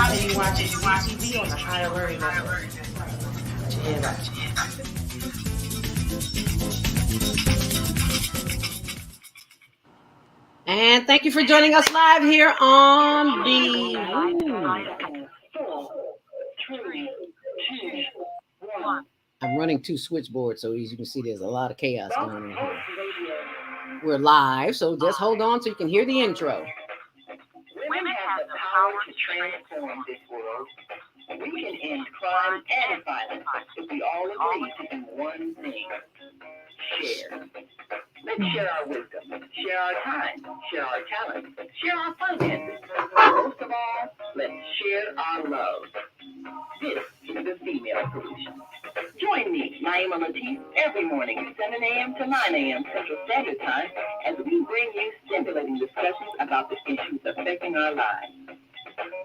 and you watch TV on the Higher Learning Network. Put your hand up. And thank you for joining us live here on the... I'm running two switchboards, so as you can see, there's a lot of chaos going on here. We're live, so just hold on so you can hear the intro. Women have the power to transform this world. We can end crime and violence if we all agree to do one thing: share. Let's share our wisdom, share our time, share our talent, share our finances. Most of all, let's share our love. This is the Female Solution. Join me, Naima Latif, every morning at 7 a.m. to 9 a.m. Central Standard Time as we bring you stimulating discussions about the issues affecting our lives.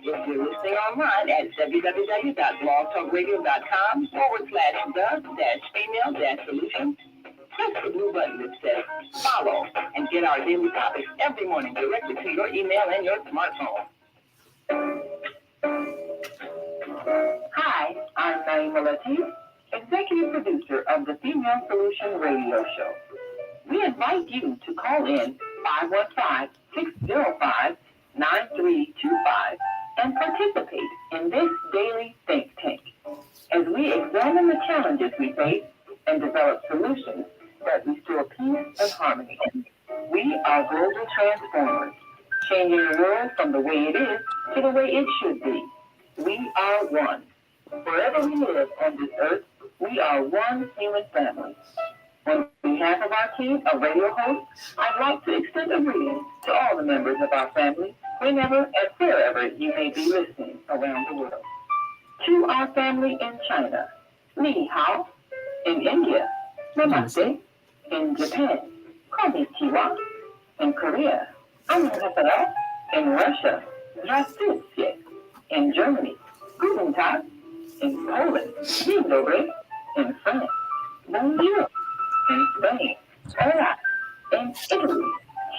If you're listening online at www.blogtalkradio.com/the-female-solution, press the blue button that says follow and get our daily topics every morning directly to your email and your smartphone. Hi, I'm Naima Latif, executive producer of the Female Solution radio show. We invite you to call in 515-605-9325 and participate in this daily think tank as we examine the challenges we face and develop solutions that restore peace and harmony. We are global transformers, changing the world from the way it is to the way it should be. We are one. Wherever we live on this earth, we are one human family. On behalf of our team of radio hosts, I'd like to extend a greeting to all the members of our family, whenever and wherever you may be listening around the world. To our family in China, Ni Hao. In India, Namaste. In Japan, Konnichiwa. In Korea, Annyeonghaseyo. In Russia, Здравствуйте. In Germany, Guten Tag. In Poland, Dzień dobry. In France, Bonjour. In Spain, Hola. In Italy,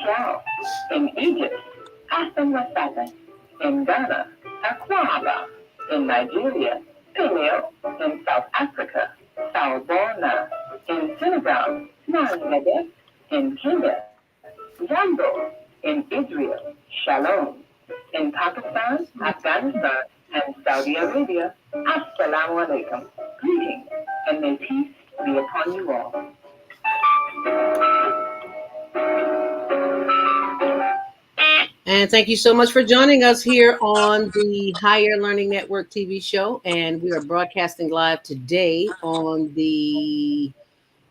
Ciao. In Egypt, Hasta Masada. In Ghana, Akwaba. In Nigeria, Peleo. In South Africa, Salbona. In Senegal, Bangladesh. In Kenya, Jambo. In Israel, Shalom. In Pakistan, Afghanistan, and Saudi Arabia, Assalamu alaikum. Greetings, and may peace be upon you all. And thank you so much for joining us here on the Higher Learning Network TV show. And we are broadcasting live today on the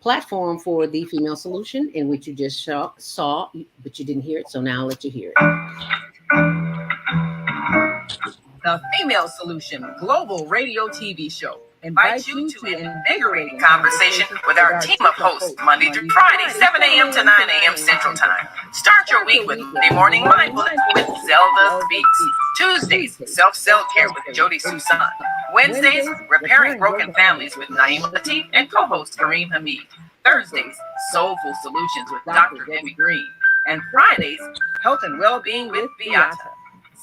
platform for the Female Solution, in which you just saw, but you didn't hear it. So now I'll let you hear it. The Female Solution Global Radio TV Show invites you to an invigorating conversation with our team of hosts Monday through Friday, 7 a.m. to 9 a.m. Central Time. Start your week with Monday Morning Mindfulness with Zelda Speaks. Tuesdays, Self-Care with Jody Susan. Wednesdays, Repairing Broken Families with Naima Latif and co-host Kareem Hamid. Thursdays, Soulful Solutions with Dr. Debbie Green. And Fridays, Health and Well-Being with Beata.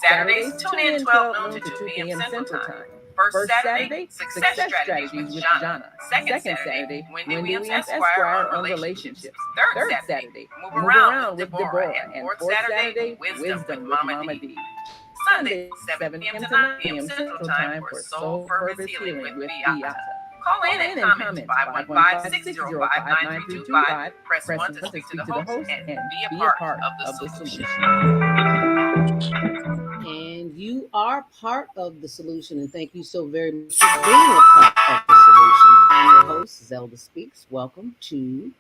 Saturdays, tune in 12 noon to 2 p.m. Central Time. First Saturday, Success Strategies with Jana. Second Saturday, Wendy Williams Esquire on Relationships. Third Saturday, Move Around with Deborah. And fourth Saturday, Wisdom with Mama D. Sunday, 7 p.m. to 9 p.m. Central Time for Soul Purpose Healing with Beata. Call in and comment 515-605-9325. Press 1 to speak to the host and be a part of the solution. And you are part of the solution. And thank you so very much for being a part of the solution. I'm your host, Zelda Speaks. Welcome to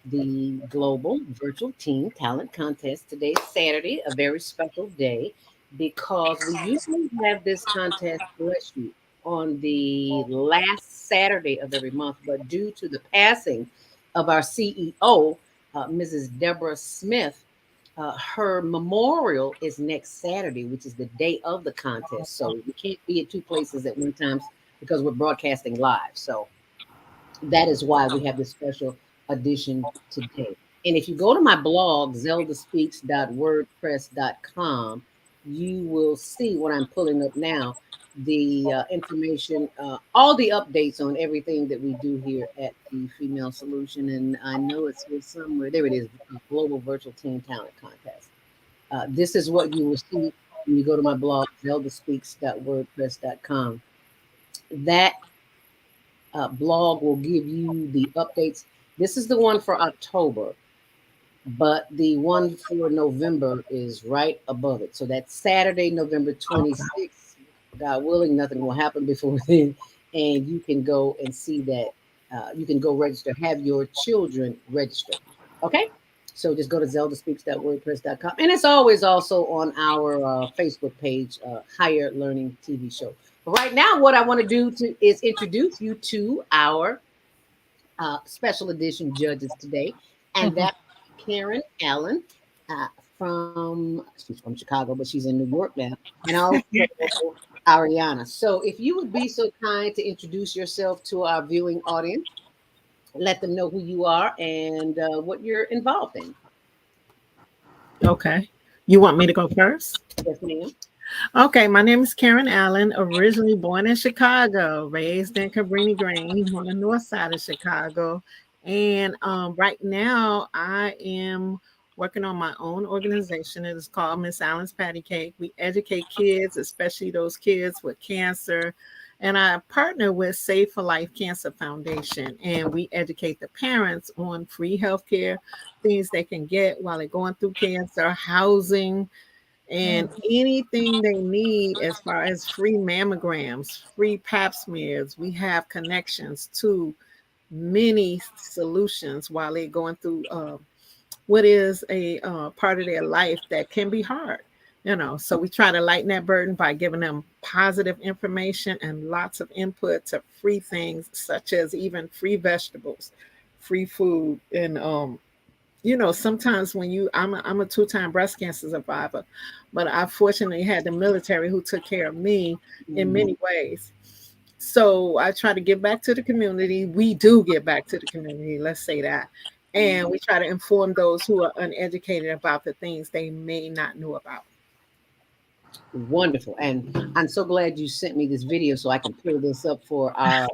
the Global Virtual Teen Talent Contest. Today's Saturday, a very special day, because we usually have this contest, bless you, on the last Saturday of every month. But due to the passing of our CEO, Mrs. Deborah Smith, her memorial is next Saturday, which is the day of the contest. So we can't be at two places at one time because we're broadcasting live. So that is why we have this special edition today. And if you go to my blog, zeldaspeaks.wordpress.com, you will see what I'm pulling up now, the information, all the updates on everything that we do here at the Female Solution. And I know it's here somewhere. There it is, Global Virtual Teen Talent Contest. This is what you will see when you go to my blog, zeldaspeaks.wordpress.com. That blog will give you the updates. This is the one for October, but the one for November is right above it. So that's Saturday, November 26th. God willing, nothing will happen before then. And you can go and see that. You can go register, have your children register. Okay? So just go to zeldaspeaks.wordpress.com. And it's always also on our Facebook page, Higher Learning TV Show. But right now, what I want to do is introduce you to our special edition judges today. And that's Karen Allen uh, she's from Chicago, but she's in New York now. And also Ariana. So if you would be so kind to introduce yourself to our viewing audience, let them know who you are and what you're involved in. Okay. You want me to go first? Yes, ma'am. Okay, my name is Karen Allen, originally born in Chicago, raised in Cabrini Green on the north side of Chicago. And right now I am working on my own organization. It is called Miss Allen's Patty Cake. We educate kids, especially those kids with cancer. And I partner with Save for Life Cancer Foundation, and we educate the parents on free healthcare, things they can get while they're going through cancer, housing, and anything they need as far as free mammograms, free pap smears. We have connections to many solutions while they're going through what is a part of their life that can be hard. So we try to lighten that burden by giving them positive information and lots of input to free things, such as even free vegetables, free food. And sometimes when I'm a 2-time breast cancer survivor, but I fortunately had the military who took care of me in many ways. So I try to give back to the community. We do give back to the community, let's say that. And we try to inform those who are uneducated about the things they may not know about. Wonderful. And I'm so glad you sent me this video so I can pull this up for our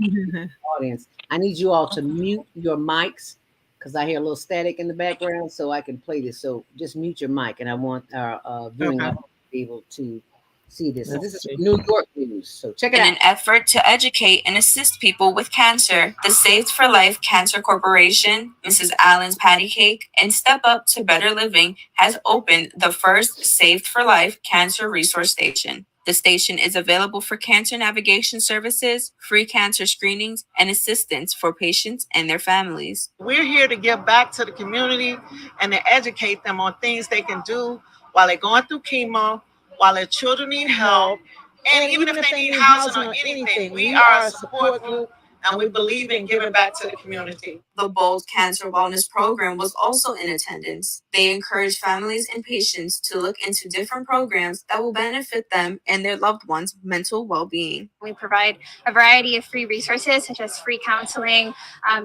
audience. I need you all to mute your mics because I hear a little static in the background so I can play this. So just mute your mic, and I want our viewing audience to be able to see this. So this is New York news. So check it out. In an effort to educate and assist people with cancer, the Saved for Life Cancer Corporation, Mrs. Allen's Patty Cake, and Step Up to Better Living has opened the first Saved for Life Cancer Resource Station. The station is available for cancer navigation services, free cancer screenings, and assistance for patients and their families. We're here to give back to the community and to educate them on things they can do while they're going through chemo, while their children need help, and even if they need housing or anything. We are a support group, and we believe in giving back to the community. The Bold Cancer Wellness Program was also in attendance. They encourage families and patients to look into different programs that will benefit them and their loved ones' mental well-being. We provide a variety of free resources such as free counseling,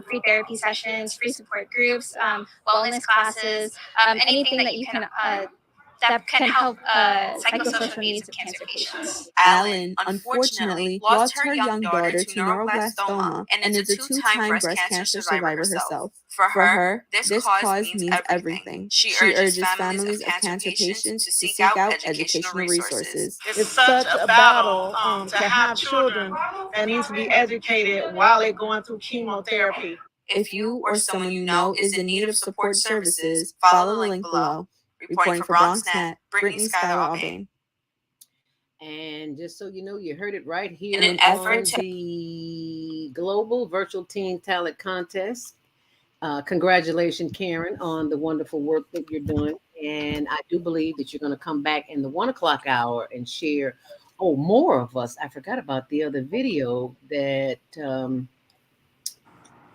free therapy sessions, free support groups, wellness classes, anything that you can that can help psychosocial needs of cancer patients. Allen, unfortunately, lost her young daughter to neuroblastoma and is a 2-time breast cancer survivor herself. For her, this cause means everything. She urges families of cancer patients to seek out educational resources. It's such a battle to have children that needs to be educated while they're going through chemotherapy. If you or someone you know is in need of support services, follow the link below. Reporting for BronxNet, Brittany Skylar Albane. And just so you know, you heard it right here In an on effort to the Global Virtual Teen Talent Contest. Congratulations, Karen, on the wonderful work that you're doing. And I do believe that you're going to come back in the 1 o'clock hour and share, more of us. I forgot about the other video that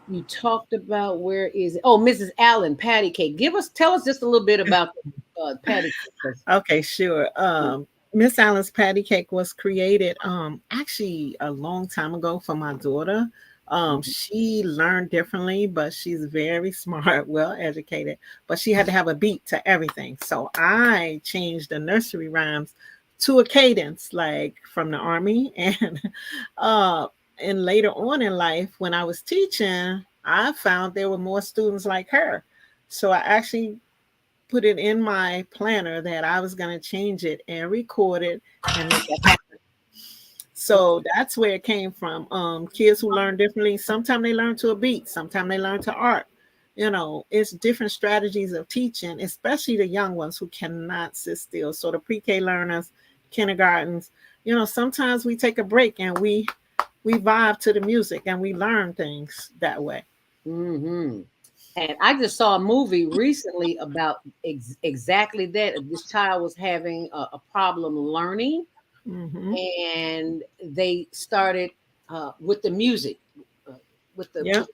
you talked about. Where is it? Oh, Mrs. Allen, Patty Cake. Tell us just a little bit about Patty Cake. Okay, sure. Miss Allen's Patty Cake was created actually a long time ago for my daughter. She learned differently, but she's very smart, well educated, but she had to have a beat to everything. So I changed the nursery rhymes to a cadence, like from the army. Uh, and later on in life, when I was teaching, I found there were more students like her. So I actually put it in my planner that I was going to change it and record it and make it happen. So that's where it came from. Kids who learn differently, sometimes they learn to a beat, sometimes they learn to art. It's different strategies of teaching, especially the young ones who cannot sit still. So the pre-K learners, kindergartens, sometimes we take a break and we vibe to the music and we learn things that way. Mm-hmm. And I just saw a movie recently about exactly that. This child was having a problem learning, Mm-hmm. and they started with the music, uh, Yeah. with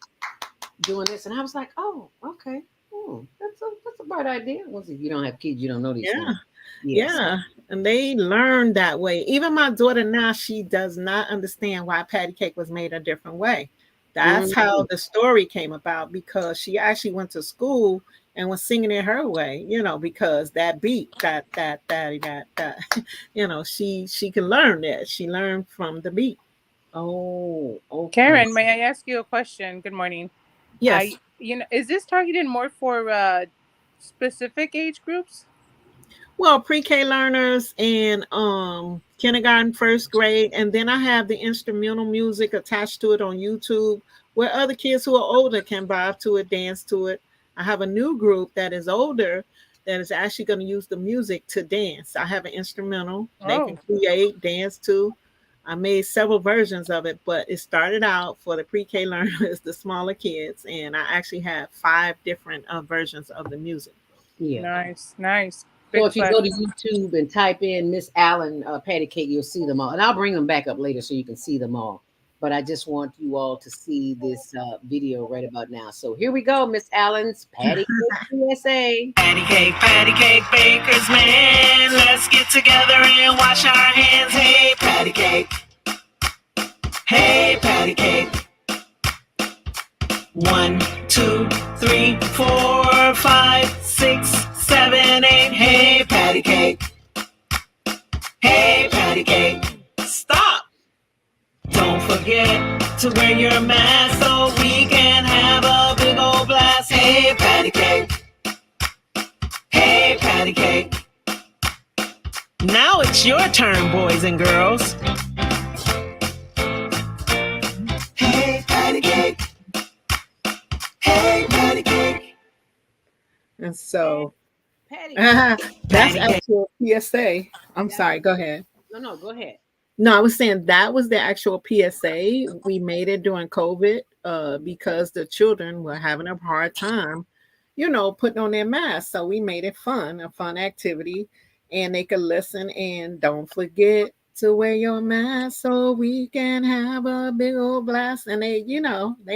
doing this, and I was like, "Oh, okay, that's a bright idea." Once if you don't have kids, you don't know these Yeah. things. Yes. Yeah. And they learn that way. Even my daughter now, she does not understand why patty cake was made a different way. That's how Mm, the story came about, because she actually went to school and was singing it her way, because that beat, that, she can learn that. She learned from the beat. oh, okay. Karen, may I ask you a question? Good morning. Yes. Is this targeted more for specific age groups? Well, pre-K learners and kindergarten, first grade, and then I have the instrumental music attached to it on YouTube, where other kids who are older can vibe to it, dance to it. I have a new group that is older that is actually going to use the music to dance. I have an instrumental they can Oh, create, dance to. I made several versions of it, but it started out for the pre-K learners, the smaller kids, and I actually have 5 different versions of the music. Yeah. nice, nice. So Big if you go to plus. YouTube and type in Miss Allen Patty Cake, you'll see them all. And I'll bring them back up later so you can see them all. But I just want you all to see this video right about now. So here we go, Miss Allen's Patty Cake USA. Patty cake bakers, man. Let's get together and wash our hands. Hey, patty cake. Hey, patty cake. 1, 2, 3, 4, 5, 6, 7, 8. Hey, patty cake. Hey, patty cake. Stop. Don't forget to wear your mask so we can have a big old blast. Hey, patty cake. Hey, patty cake. Now it's your turn, boys and girls. Hey, patty cake. Hey, patty cake. And so Patty that's Patty cake. actual PSA. I'm sorry, go ahead. No, go ahead. No, I was saying that was the actual PSA. We made it during COVID because the children were having a hard time, putting on their masks. So we made it fun, a fun activity, and they could listen and don't forget to wear your mask so we can have a big old blast. And they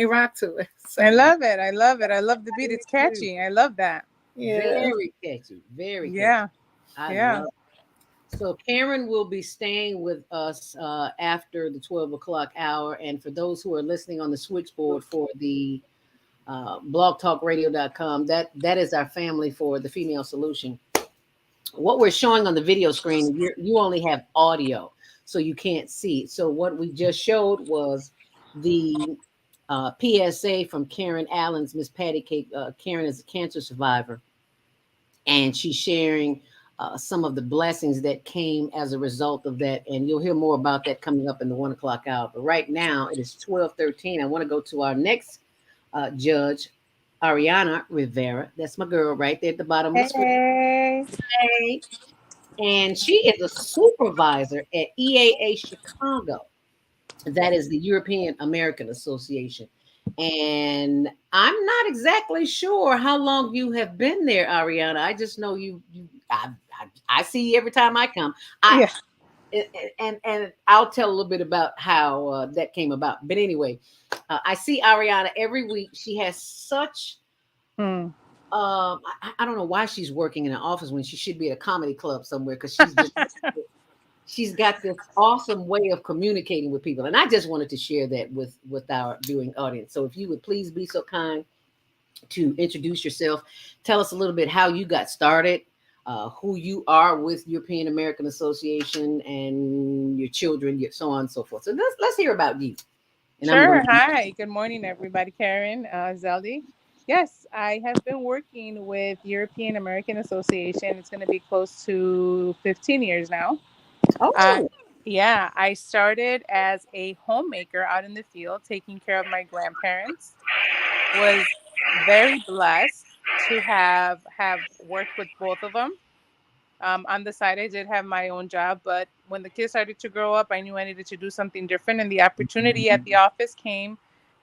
rock to it. So, I love it. I love it. I love the beat. It's catchy. I love that. yeah. Very catchy. Very catchy. Yeah. I Yeah. love it. So Karen will be staying with us after the 12 o'clock hour. And for those who are listening on the switchboard for the blogtalkradio.com, that is our family for the Female Solution. What we're showing on the video screen, you only have audio, so you can't see. So what we just showed was the PSA from Karen Allen's Miss Patty Cake. Karen is a cancer survivor, and she's sharing some of the blessings that came as a result of that. And you'll hear more about that coming up in the 1 o'clock hour. But right now it is 12:13. I want to go to our next judge, Ariana Rivera. That's my girl right there at the bottom of the screen. Hey. Hey. And she is a supervisor at EAA Chicago. That is the European American Association. And I'm not exactly sure how long you have been there, Ariana. I just know I see you every time I come. Yeah. And I'll tell a little bit about how that came about. But anyway, I see Ariana every week. She has such I don't know why she's working in an office when she should be at a comedy club somewhere, because she's got this awesome way of communicating with people. And I just wanted to share that with our viewing audience. So if you would please be so kind to introduce yourself, tell us a little bit how you got started, who you are with European American Association and your children, so on and so forth. So let's hear about you. And I'm Sure. going to. Hi. Good morning, everybody. Karen, Zeldi. Yes, I have been working with European American Association. It's going to be close to 15 years now. Uh, Oh. yeah, I started as a homemaker out in the field, taking care of my grandparents. Was very blessed to have worked with both of them. On the side, I did have my own job, but when the kids started to grow up, I knew I needed to do something different, and the opportunity at the office came.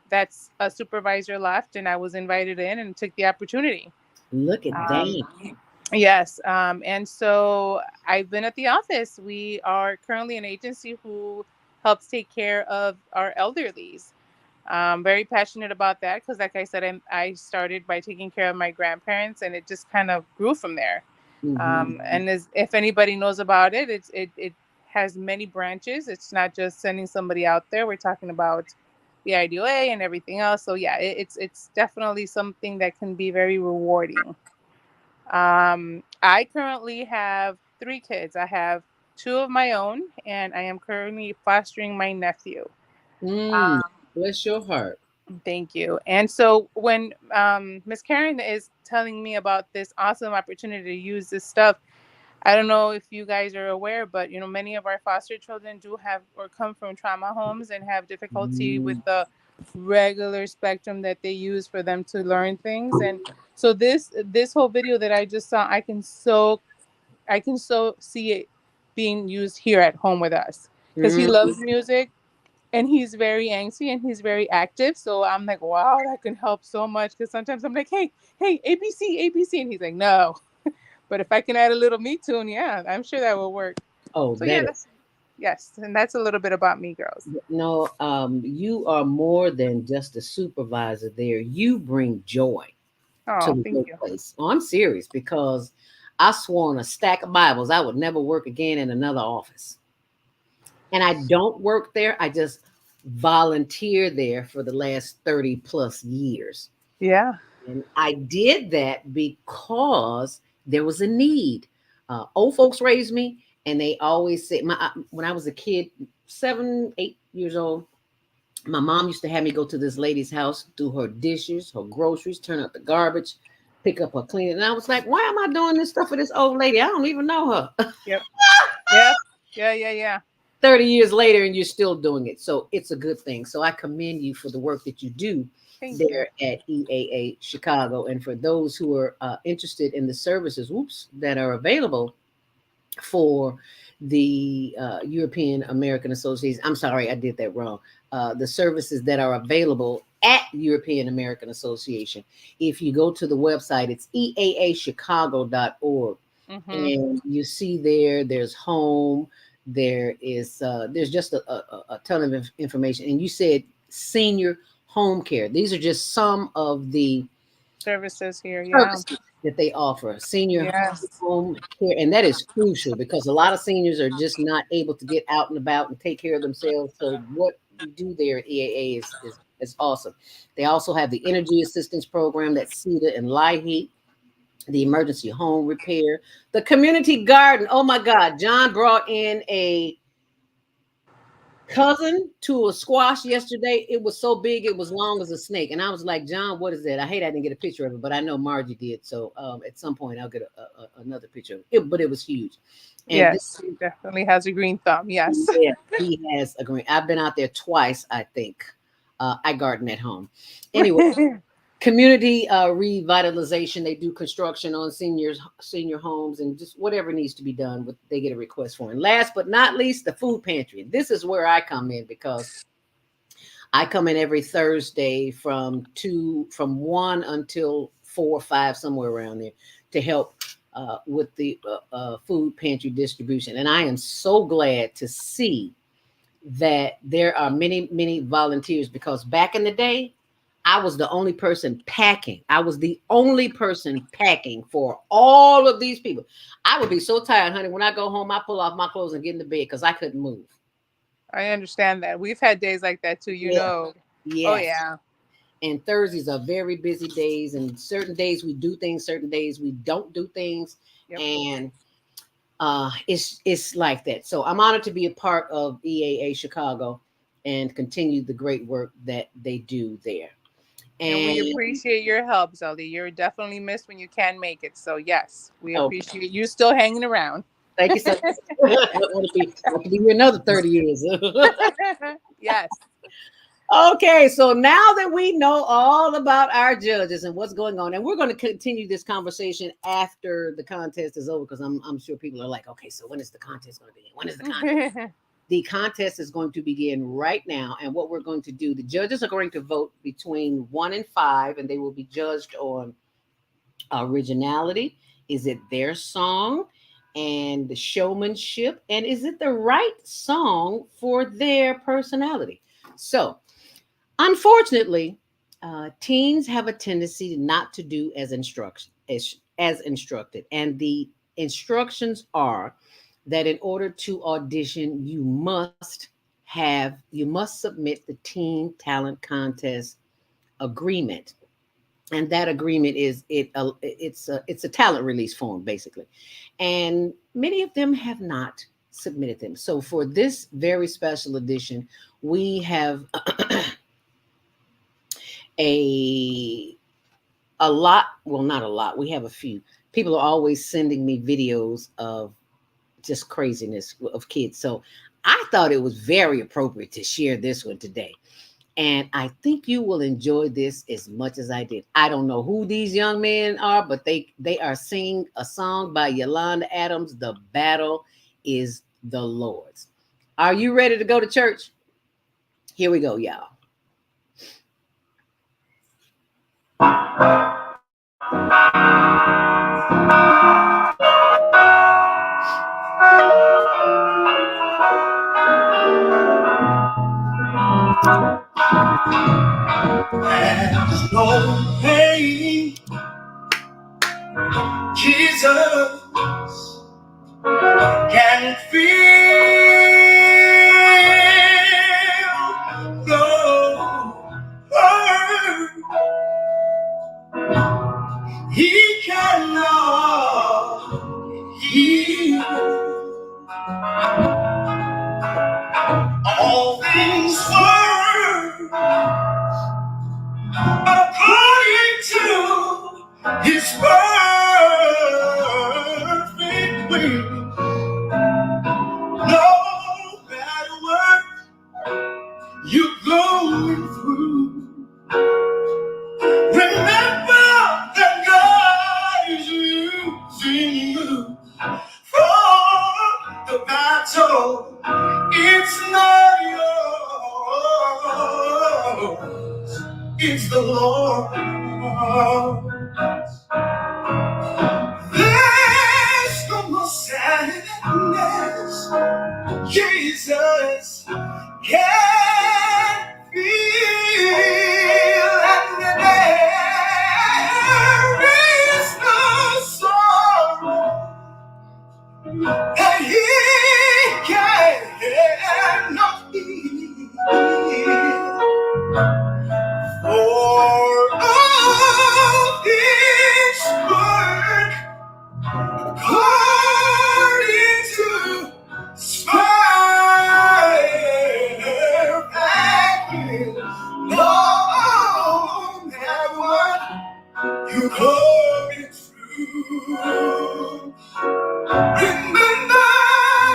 That's a supervisor left, and I was invited in and took the opportunity. Look at Um, that. yes, and so I've been at the office. We are currently an agency who helps take care of our elderlies. Very passionate about that because, like I said, I started by taking care of my grandparents, and it just kind of grew from there. Mm-hmm. And if anybody knows about it, it has many branches. It's not just sending somebody out there. We're talking about the IDOA and everything else. So yeah, it's definitely something that can be very rewarding. I currently have 3 kids. I have 2 of my own, and I am currently fostering my nephew. Mm, Um, bless your heart. Thank you. And so when Miss Karen is telling me about this awesome opportunity to use this stuff, I don't know if you guys are aware, but many of our foster children do have or come from trauma homes and have difficulty with Mm. the regular spectrum that they use for them to learn things. And so this whole video that I just saw, I can so see it being used here at home with us because he Mm. loves music and he's very angsty and he's very active. So I'm like, wow, that can help so much. Because sometimes I'm like, hey, ABC, ABC, and he's like, no. But if I can add a little me tune, yeah, I'm sure that will work. Oh, So yeah, that that's yes, and that's a little bit about me, girls. no. You are more than just a supervisor there. You bring joy to Oh, the thank you. workplace. Oh, I'm serious because I swore on a stack of Bibles I would never work again in another office. And I don't work there. I just volunteer there for the last 30 plus years. Yeah. And I did that because there was a need. Old folks raised me, and they always said, when I was a kid, 7, 8 years old, my mom used to have me go to this lady's house, do her dishes, her groceries, turn out the garbage, pick up her cleaning. And I was like, why am I doing this stuff for this old lady? I don't even know her. Yep. Yep. Yeah. Yeah. Yeah. 30 years later, and you're still doing it. So it's a good thing. So I commend you for the work that you do Thank you. there at EAA Chicago. And for those who are interested in the services, that are available for the European American Association. I'm sorry, I did that wrong. The services that are available at European American Association. If you go to the website, it's eaachicago.org. Mm-hmm. And you see there's home, there's just a ton of information. And you said senior home care. These are just some of the Services here. Yeah. services that they offer, senior Yes. home care. And that is crucial because a lot of seniors are just not able to get out and about and take care of themselves. So what you do there at EAA is awesome. They also have the energy assistance program, that's CETA and LIHEAP, the emergency home repair, the community garden. Oh my God, John brought in a cousin to a squash yesterday. It was so big, it was long as a snake. And I was like, John, what is that? I hate I didn't get a picture of it, but I know Margie did. So at some point I'll get another picture of it. But it was huge. And this, Yes. He definitely has a green thumb. Yes. yeah, he has a green. I've been out there twice, I think. I garden at home. Anyway, community revitalization. They do construction on senior homes, and just whatever needs to be done, they get a request for. And last but not least, the food pantry. This is where I come in because I come in every Thursday from 1 until 4 or 5, somewhere around there, to help with the food pantry distribution. And I am so glad to see that there are many volunteers, because back in the day, I was the only person packing. I was the only person packing for all of these people. I would be so tired, honey. When I go home, I pull off my clothes and get in the bed because I couldn't move. I understand that. We've had days like that too. Yeah. Oh Yes. yeah. And Thursdays are very busy days, and certain days we do things, certain days we don't do things. Yep. And it's like that. So I'm honored to be a part of EAA Chicago and continue the great work that they do there. And we And appreciate your help, Zelda. You're definitely missed when you can make it. So yes, we oh, appreciate you still hanging around. thank you so much. I want to be here another 30 years. Yes. Okay, so now that we know all about our judges and what's going on, and we're going to continue this conversation after the contest is over, because I'm sure people are like, okay, so when is the contest going to begin? When is the contest? The contest is going to begin right now, and what we're going to do, the judges are going to vote between 1 and 5, and they will be judged on originality. Is it their song? And the showmanship, and is it the right song for their personality? So unfortunately, teens have a tendency not to do as instructed, and the instructions are that in order to audition, you must submit the Teen Talent Contest agreement, and that agreement is it's a talent release form basically, and many of them have not submitted them. So for this very special edition, we have a lot, well, not a lot, we have a few. People are always sending me videos of just craziness of kids, so I thought it was very appropriate to share this one today, and I think you will enjoy this as much as I did. I don't know who these young men are, but they are singing a song by Yolanda Adams. The battle is the Lord's. Are you ready to go to church? Here we go, y'all. There's no pain Jesus can feel, no hurt he cannot heal. All things work according to his perfect will. No matter what you're going through, remember that God is using you for the battle. It's not yours, it's the Lord. There's no more sadness. Jesus can feel, and there is no sorrow that he cannot heal. For all his work according to his perfect will. No matter what you're going through, remember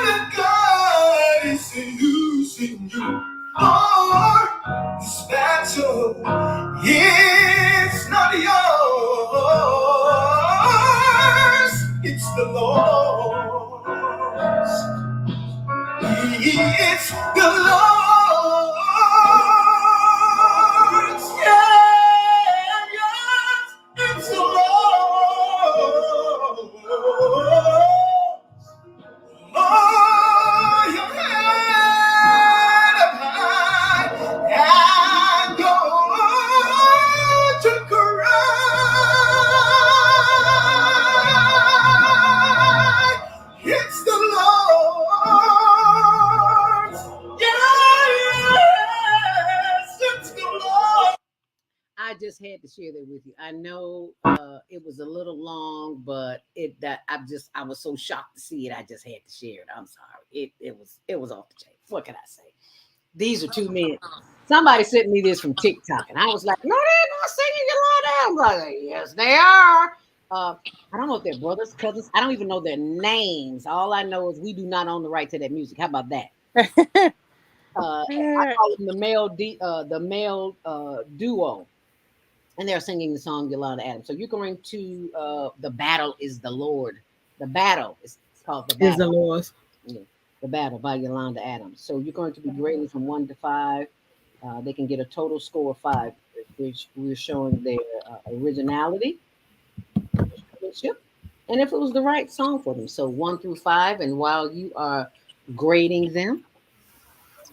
that God is using you for this battle. It's not yours, it's the Lord's. It's the Lord's. Yeah, yes, it's the Lord's. Oh, your head up high and go to cry. It's the Lord's. Yeah. share that with you. I know it was a little long, but I was so shocked to see it. I just had to share it. I'm sorry. It was off the chain. What can I say? These are two men. Somebody sent me this from TikTok, and I was like, "No, they're not singing Yolanda." I'm like, "Yes, they are." I don't know if they're brothers, cousins. I don't even know their names. All I know is we do not own the right to that music. How about that? I call them the male duo, and they're singing the song Yolanda Adams. So you're going to "The Battle Is the Lord." The battle is it's called "The Is the Battle." Lord's. Yeah. "The Battle" by Yolanda Adams. So you're going to be grading from 1 to 5. They can get a total score of 5, which we're showing their originality, showmanship, and if it was the right song for them. So 1 through 5, and while you are grading them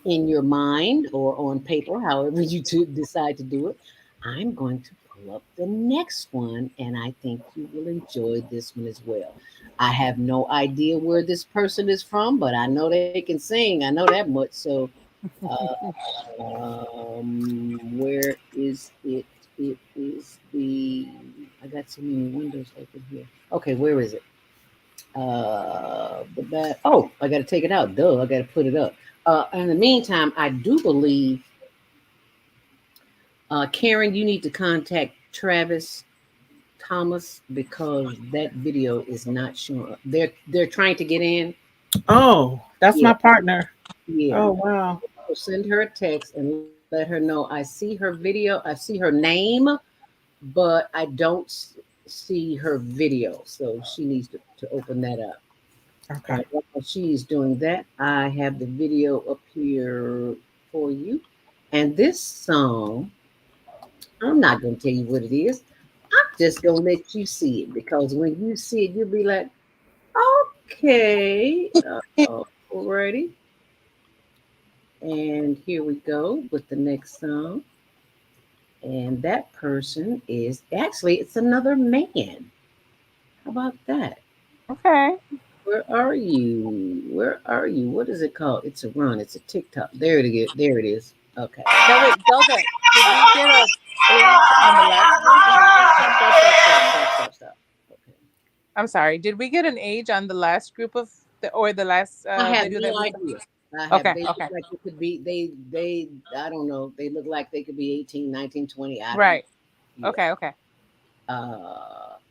in your mind or on paper, however you decide to do it, I'm going to pull up the next one, and I think you will enjoy this one as well. I have no idea where this person is from, but I know they can sing. I know that much. So, where is it? It is the. I got so many windows open here. Okay, where is it? Oh, I got to take it out. Duh, I got to put it up. In the meantime, I do believe, Karen, you need to contact Travis Thomas because that video is not showing. They're trying to get in. Oh, that's Yeah, my partner. yeah. Oh, wow. So send her a text and let her know I see her video. I see her name, but I don't see her video. So she needs to open that up. Okay. While she's doing that, I have the video up here for you. And this song, I'm not going to tell you what it is. I'm just going to let you see it because when you see it, you'll be like, okay, alrighty. And here we go with the next song. And that person is actually, it's another man. How about that? Okay. Where are you? Where are you? What is it called? It's a run. It's a TikTok. There it is. There it is. Okay. Now wait, Zelda, did we get a age on the last group? Stop. Okay. I'm sorry. Did we get an age on the last group of the last I have video that no we? idea. I have. Okay. They look Okay. like it could be. They. I don't know. They look like they could be 18, 19, 20. I don't know. Right. Yeah. Okay. Okay.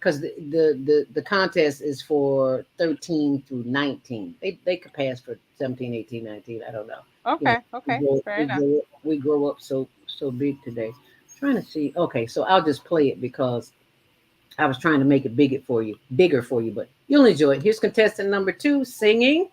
Because the contest is for 13 through 19. They could pass for 17, 18, 19. I don't know. You know, Okay. Okay. Fair enough. we grow up so big today. Trying to see. Okay, so I'll just play it because I was trying to make it bigger for you, but you'll enjoy it. Here's contestant number 2 singing.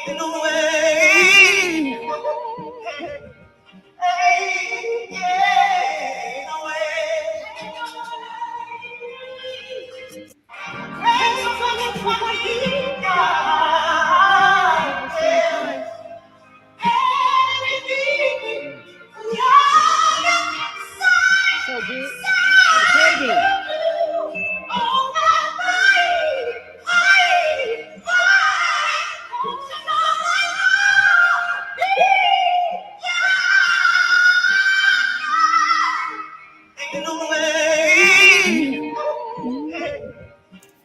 Ain't no way. Hey, yeah, ain't no way. Ain't no way for me, God. Anything, so good. Play it again. Ain't no way.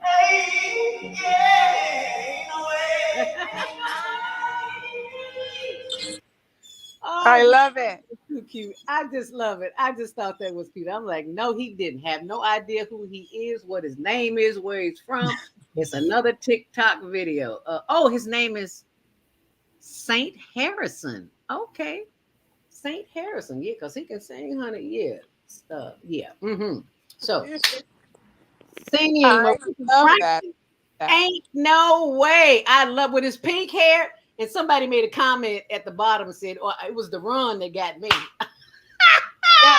Hey, yeah, ain't no way. I Oh, love it. too cute. I just love it. I just thought that was cute. I'm like, no, he didn't have no idea who he is, what his name is, where he's from. It's another TikTok video. Oh, his name is Saint Harrison. Okay, Saint Harrison. Yeah, because he can sing, honey. Yeah, yeah. So singing I Maurice love that. Franklin. Ain't no way. I love with his pink hair. And somebody made a comment at the bottom and said, "Oh, it was the run that got me." Yeah,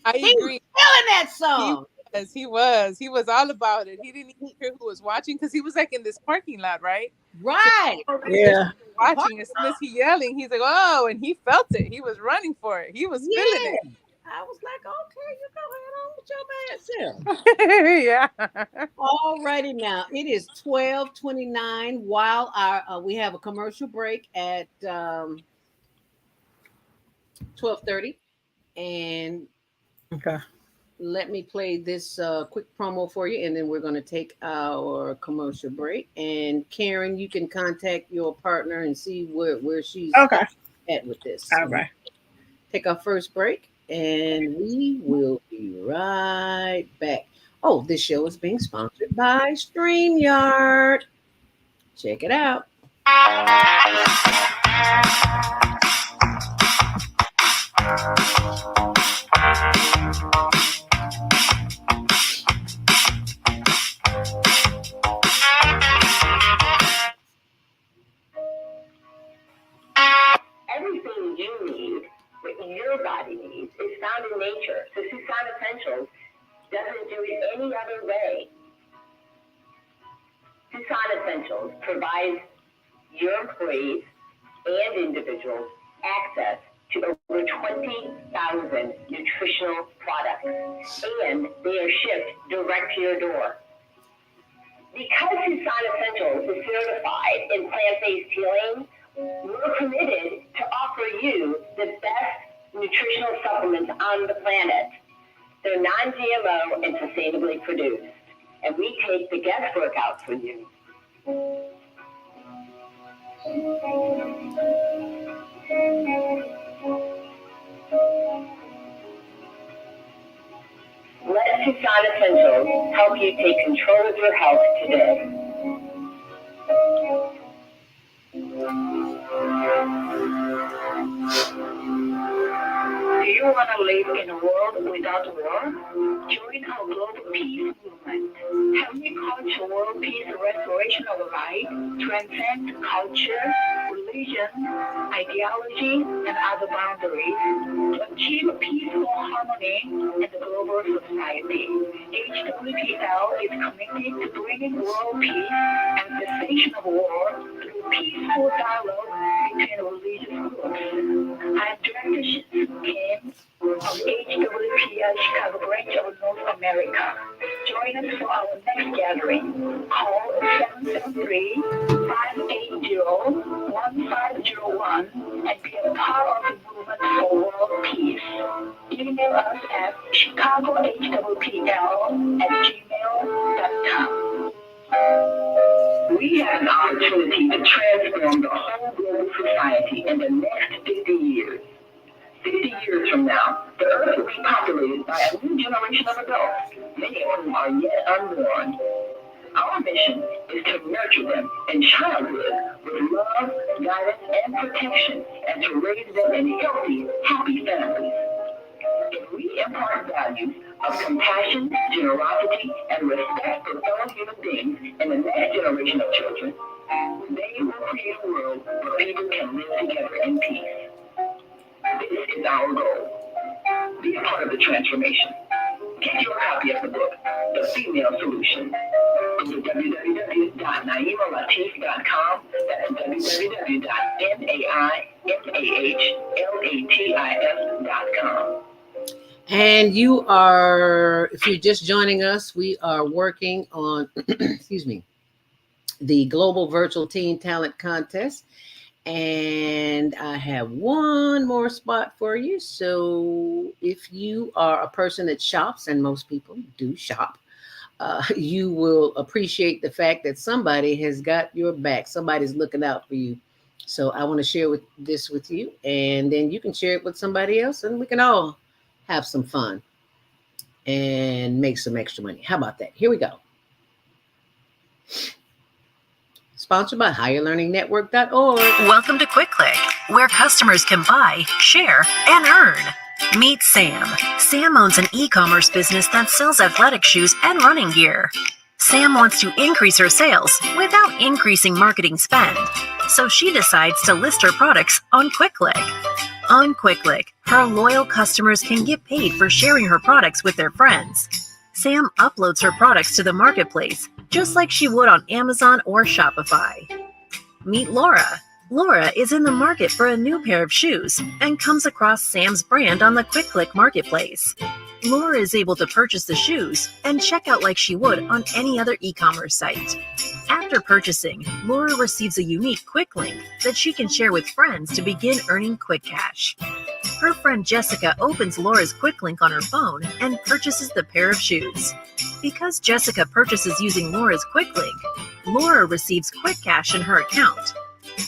I He's agree. killing that He was song. He was. He was all about it. He didn't even care who was watching because he was like in this parking lot, right? Right. Yeah. Watching. As soon as he yelling, he's like, oh, and he felt it. He was running for it. He was feeling Yeah. I was like, okay, you go ahead on with your bad self. it. Yeah. All righty now. It is 12:29 while our we have a commercial break at 12:30. And Okay. let me play this quick promo for you, and then we're going to take our commercial break. And Karen, you can contact your partner and see where she's Okay. at with this. All So right. take our first break, and we will be right back. Oh, this show is being sponsored by StreamYard. Check it out. Everything you need, what your body needs, is found in nature. So Susan Essentials doesn't do it any other way. Susan Essentials provides your employees and individuals access to over 20,000 nutritional products, and they are shipped direct to your door. Because Susan Essentials is certified in plant-based healing, we're committed to offer you the best nutritional supplements on the planet. They're non-GMO and sustainably produced, and we take the guesswork out for you. Let Susan Essentials help you take control of your health today. Do you want to live in a world without war? Join our global peace movement. Helping culture world peace restoration of life transcend culture, religion, ideology, and other boundaries to achieve peaceful harmony in the global society. HlnTvShow is committed to bringing world peace and cessation of war through peaceful dialogue between religious groups. I am Director Shin Kim of HlnTvShow Chicago branch of North America. Join us for our next gathering. Call 773-580-1501 and be a part of the movement for world peace. Email us at chicagohwpl@gmail.com. We have an opportunity to transform the whole global society in the next 50 years. 50 years from now, the earth will be populated by a new generation of adults, many of whom are yet unborn. Our mission is to nurture them in childhood with love, guidance, and protection, and to raise them in healthy, happy families. If we impart values of compassion, generosity, and respect for fellow human beings in the next generation of children, they will create a world where people can live together in peace. This is our goal. Be a part of the transformation. Get your copy of the book, The Female Solution. Go to www.naimalatif.com. That's www.naimalatif.com. And you are, if you're just joining us, we are working on, excuse me, the Global Virtual Teen Talent Contest. And I have one more spot for you. So if you are a person that shops, and most people do shop, you will appreciate the fact that somebody has got your back. Somebody's looking out for you. So I want to share this with you, and then you can share it with somebody else, and we can all have some fun and make some extra money. How about that? Here we go. Sponsored by HigherLearningNetwork.org. Welcome to QuickClick, where customers can buy, share, and earn. Meet Sam. Sam owns an e-commerce business that sells athletic shoes and running gear. Sam wants to increase her sales without increasing marketing spend, so she decides to list her products on QuickClick. On QuickClick, her loyal customers can get paid for sharing her products with their friends. Sam uploads her products to the marketplace, just like she would on Amazon or Shopify. Meet Laura. Laura is in the market for a new pair of shoes and comes across Sam's brand on the Quick Click marketplace. Laura is able to purchase the shoes and check out like she would on any other e-commerce site. After purchasing, Laura receives a unique Quick Link that she can share with friends to begin earning quick cash. Her friend Jessica opens Laura's Quick Link on her phone and purchases the pair of shoes. Because Jessica purchases using Laura's Quick Link, Laura receives quick cash in her account.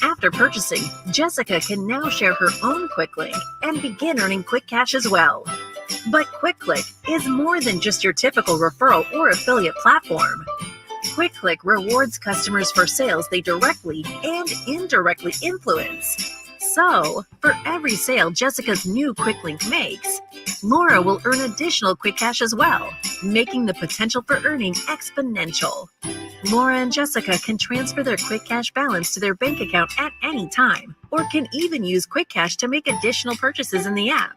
After purchasing, Jessica can now share her own Quick Link and begin earning quick cash as well. But Quick Click is more than just your typical referral or affiliate platform. Quick Click rewards customers for sales they directly and indirectly influence. So, for every sale Jessica's new Quick Link makes, Laura will earn additional quick cash as well, making the potential for earning exponential. Laura and Jessica can transfer their quick cash balance to their bank account at any time, or can even use quick cash to make additional purchases in the app.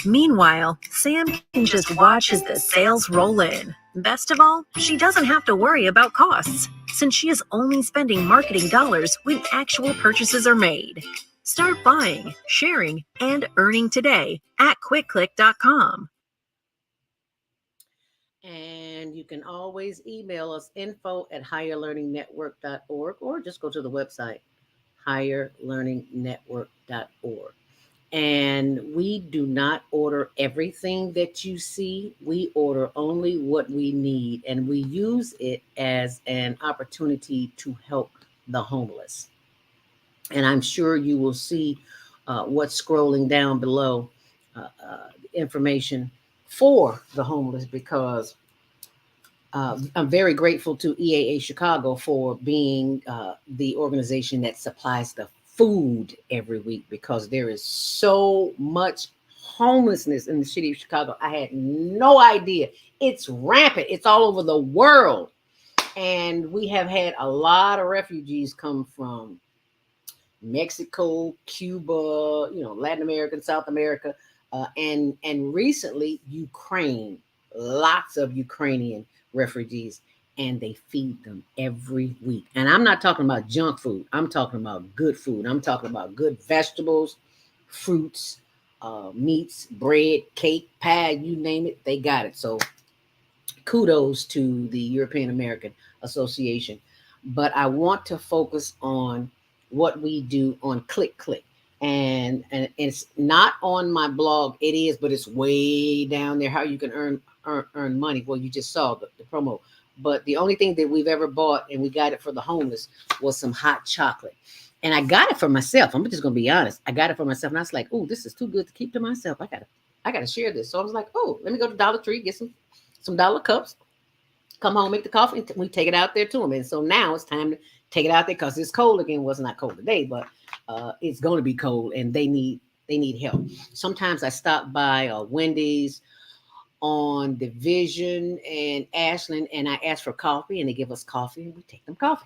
Meanwhile, Sam can just watch as the sales roll in. Best of all, she doesn't have to worry about costs, since she is only spending marketing dollars when actual purchases are made. Start buying, sharing, and earning today at quickclick.com. And you can always email us info@higherlearningnetwork.org, or just go to the website, higherlearningnetwork.org. And we do not order everything that you see. We order only what we need, and we use it as an opportunity to help the homeless. And I'm sure you will see what's scrolling down below, information for the homeless, because I'm very grateful to EAA Chicago for being the organization that supplies the food every week, because there is so much homelessness in the city of Chicago. I had no idea. It's rampant. It's all over the world. And we have had a lot of refugees come from Mexico, Cuba, Latin America, South America, and recently Ukraine. Lots of Ukrainian refugees, and they feed them every week. And I'm not talking about junk food. I'm talking about good food. I'm talking about good vegetables, fruits, meats, bread, cake, pie, you name it, they got it. So kudos to the European American Association. But I want to focus on what we do on Click Click. And it's not on my blog. It is, but it's way down there, how you can earn money. Well, you just saw the promo. But the only thing that we've ever bought, and we got it for the homeless, was some hot chocolate. And I got it for myself. I'm just gonna be honest. I got it for myself, and I was like, "Oh, this is too good to keep to myself. I gotta share this." So I was like, "Oh, let me go to Dollar Tree, get some dollar cups, come home, make the coffee, and we take it out there to them." And so now it's time to take it out there, because it's cold again. Well, it's not cold today, but it's going to be cold, and they need help. Sometimes I stop by Wendy's on Division and Ashland, and I ask for coffee, and they give us coffee, and we take them coffee.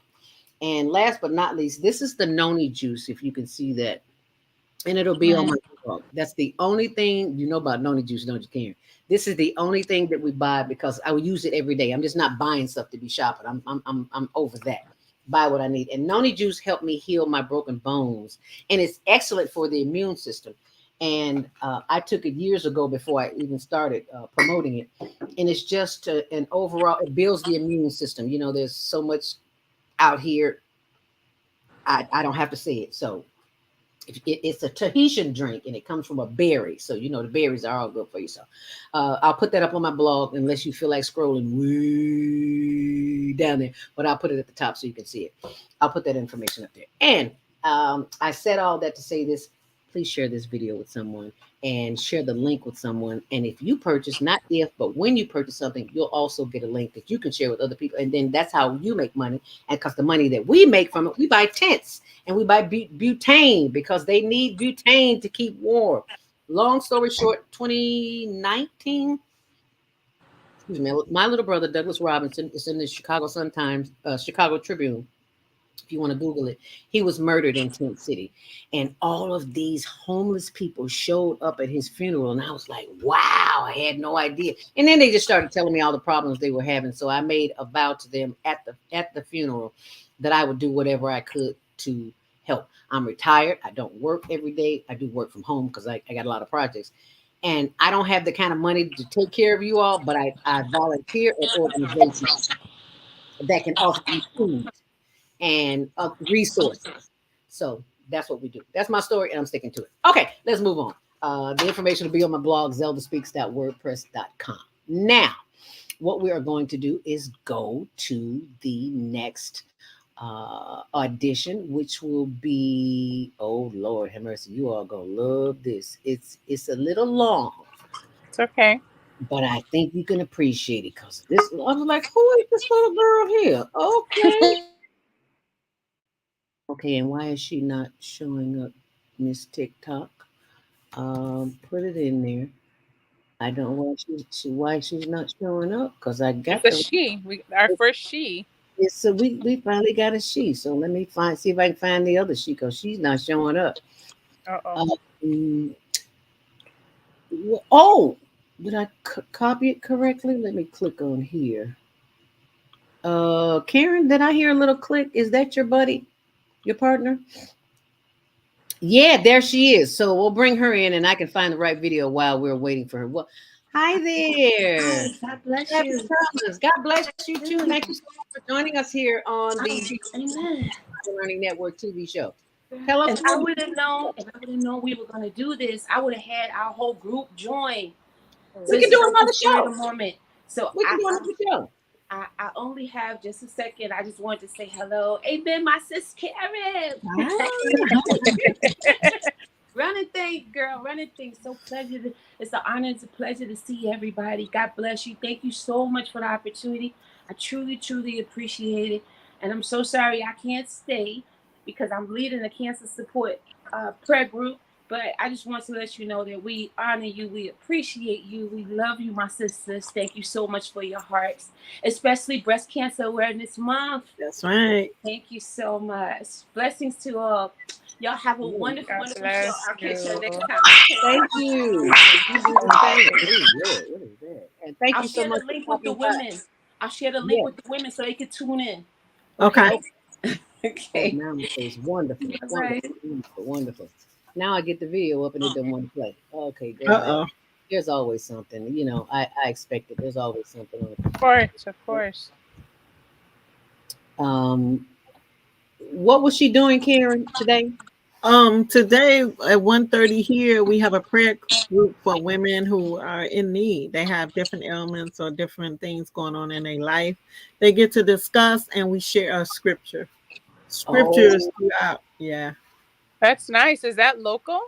And last but not least, this is the noni juice, if you can see that, and it'll be on my blog. That's the only thing you know about noni juice, don't you, Karen? This is the only thing that we buy, because I will use it every day. I'm just not buying stuff to be shopping. I'm over that. Buy what I need. And noni juice helped me heal my broken bones, and it's excellent for the immune system. And I took it years ago before I even started promoting it. And it's just an overall, it builds the immune system. There's so much out here. I don't have to say it. So it's a Tahitian drink, and it comes from a berry. So, the berries are all good for you. So I'll put that up on my blog, unless you feel like scrolling way down there. But I'll put it at the top so you can see it. I'll put that information up there. And I said all that to say this. Please share this video with someone, and share the link with someone. And if you purchase, not if, but when you purchase something, you'll also get a link that you can share with other people. And then that's how you make money. And because the money that we make from it, we buy tents, and we buy butane, because they need butane to keep warm. Long story short, 2019, excuse me, my little brother, Douglas Robinson, is in the Chicago Sun-Times, Chicago Tribune. if you want to Google it, he was murdered in Tent City. And all of these homeless people showed up at his funeral. And I was like, wow, I had no idea. And then they just started telling me all the problems they were having. So I made a vow to them at the funeral that I would do whatever I could to help. I'm retired. I don't work every day. I do work from home because I got a lot of projects. And I don't have the kind of money to take care of you all, but I volunteer at organizations that can offer you food and resources. So that's what we do. That's my story, and I'm sticking to it. Okay, let's move on. The information will be on my blog, zeldaspeaks.wordpress.com. Now, what we are going to do is go to the next audition, which will be, oh Lord have mercy, you all gonna love this. It's a little long, It's okay. but I think you can appreciate it because this. I was like, who is this little girl here? Okay. Okay, and why is she not showing up, Miss TikTok? Put it in there. I don't know why she's not showing up because I It's got a the. she. Our first she. So we finally got a she. So let me see if I can find the other she because she's not showing up. Uh-oh. Um, oh, did I copy it correctly? Let me click on here. Karen, did I hear a little click? Is that your buddy, your partner? Yeah, there she is. So we'll bring her in and I can find the right video while we're waiting for her. Well, hi there. Hi, God bless Happy you. Thomas. God bless you too. Thank you so much for joining us here on the Amen. Learning Network TV show. Tell us If I would have known, we were gonna do this, I would have had our whole group join. we can do another During the show. moment. So We can do another show. I only have just a second. I just wanted to say hello. Amen, my sis Karen. Running things, girl. Running things. So it's an honor. It's a pleasure to see everybody. God bless you. Thank you so much for the opportunity. I truly, truly appreciate it. And I'm so sorry I can't stay because I'm leading a cancer support prayer group. But I just want to let you know that we honor you. We appreciate you. We love you, my sisters. Thank you so much for your hearts, especially Breast Cancer Awareness Month. That's right. Thank you so much. Blessings to all. Y'all have a wonderful, God wonderful bless show. I'll catch you you. next time. Thank you. You do the same. Ooh, Lord, what is that? And thank I'll you so share much the for link with the stopping by. women. I'll share the link with the women so they can tune in. Okay. Oh, Okay. now it's wonderful. All Wonderful. right. Wonderful. Wonderful. Now I get the video up and it don't want to play. Okay, great. Uh-oh. There's always something. You know, I expect it. There's always something on it. Of course, of course. What was she doing, Karen, today? Today at 1:30 here, we have a prayer group for women who are in need. They have different ailments or different things going on in their life. They get to discuss and we share a scriptures Oh, throughout. Yeah. That's nice. Is that local?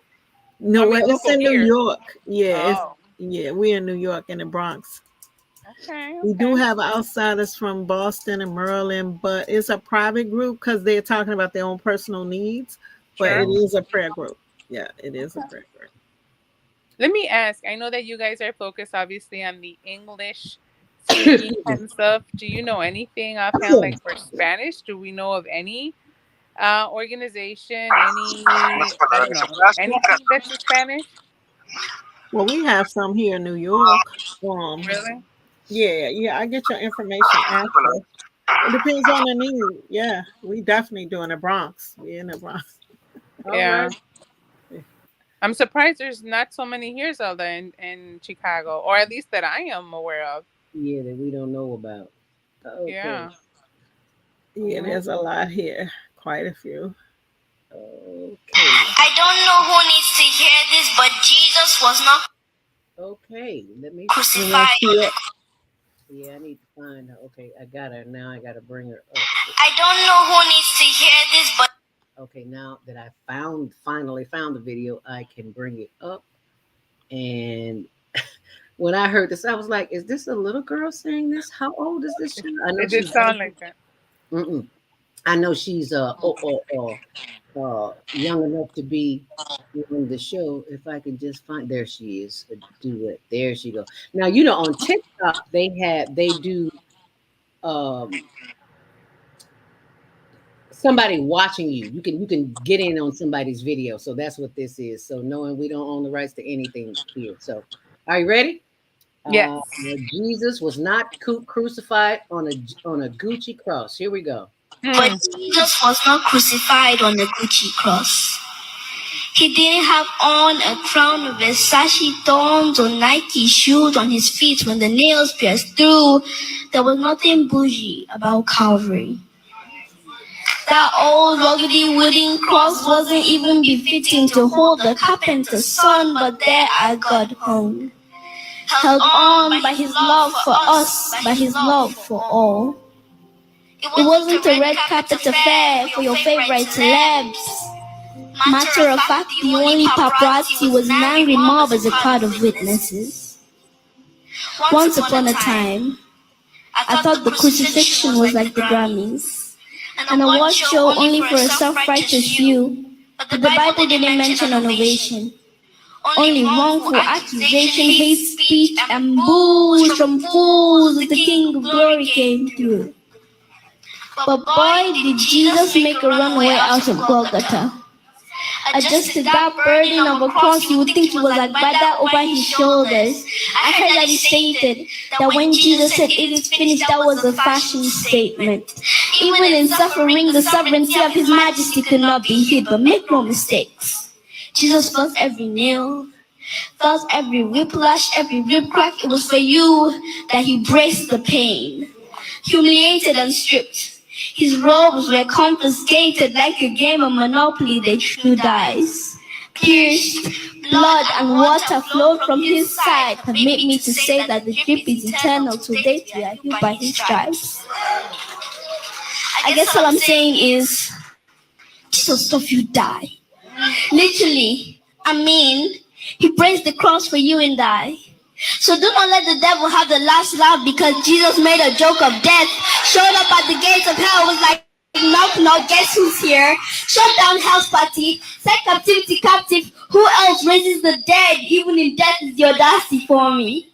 No, it's Local in New here. York. Oh, We're in New York in the Bronx. okay, We do okay. have outsiders from Boston and Maryland, but it's a private group because they're talking about their own personal needs. But Sure. it is a prayer group. Yeah, it is a prayer group. Let me ask. I know that you guys are focused obviously on the English speaking and stuff. Do you know anything offhand like for Spanish? Do we know of any organization, any I don't know, anything that's in Spanish? Well, we have some here in New York. Really? Yeah. I get your information after. It depends on the need. Yeah, we definitely do in the Bronx. We're in the Bronx. Yeah. right. I'm surprised there's not so many here, Zelda, in Chicago, or at least that I am aware of. Yeah, that we don't know about. Okay. Yeah. Yeah, there's a lot here. Quite a few. Okay. I don't know who needs to hear this, but Jesus was not Okay. Let me. crucified. Yeah, I need to find her. Okay, I got her. Now I got to bring her up. I don't know who needs to hear this, but Okay, now that I finally found the video, I can bring it up. And when I heard this, I was like, "Is this a little girl saying this? How old is this child?" I know It did she's. sound like that. I know she's young enough to be on the show. If I can just find, there she is. A duet. There she go. Now you know on TikTok they do somebody watching you. You can get in on somebody's video. So that's what this is. So knowing we don't own the rights to anything here. So are you ready? Yes. Jesus was not crucified on a Gucci cross. Here we go. But Jesus was not crucified on a Gucci cross. He didn't have on a crown of Versace thorns or Nike shoes on his feet when the nails pierced through. There was nothing bougie about Calvary. That old ruggedy wooden cross wasn't even befitting to hold the carpenter's son, but there God hung, held on by his love for us, by his love for all. It wasn't a red carpet affair for your favorite celebs. Matter of fact, the only paparazzi was an angry mob as a crowd of witnesses. Once upon a time, I thought the crucifixion was like the Grammys, an award show only for a self-righteous few. But the Bible didn't mention an ovation. Only wrongful accusation, hate speech, and boos from fools as the King of Glory came through. But boy, did Jesus make a runaway out of Golgotha. Adjusted that burden of a cross, you would think it was like Bada over his shoulders. I heard that he stated that when Jesus said it is finished, that was a fashion statement. Even in suffering, the sovereignty of his majesty could not be hid. But make no mistakes, Jesus felt every nail, felt every whiplash, every rib crack. It was for you that he braced the pain, humiliated and stripped. His robes were confiscated like a game of Monopoly. They threw dice, pierced, blood and water flowed from his side. Permit me to say that the drip is eternal. To date, we are healed by his stripes. I guess all I'm saying is, Jesus stuff you die. Literally, I mean, he praised the cross for you and I. So do not let the devil have the last laugh, because Jesus made a joke of death, showed up at the gates of hell, was like, knock, knock, guess who's here? Shut down hell's party, set captivity captive. Who else raises the dead? Even in death is the audacity for me.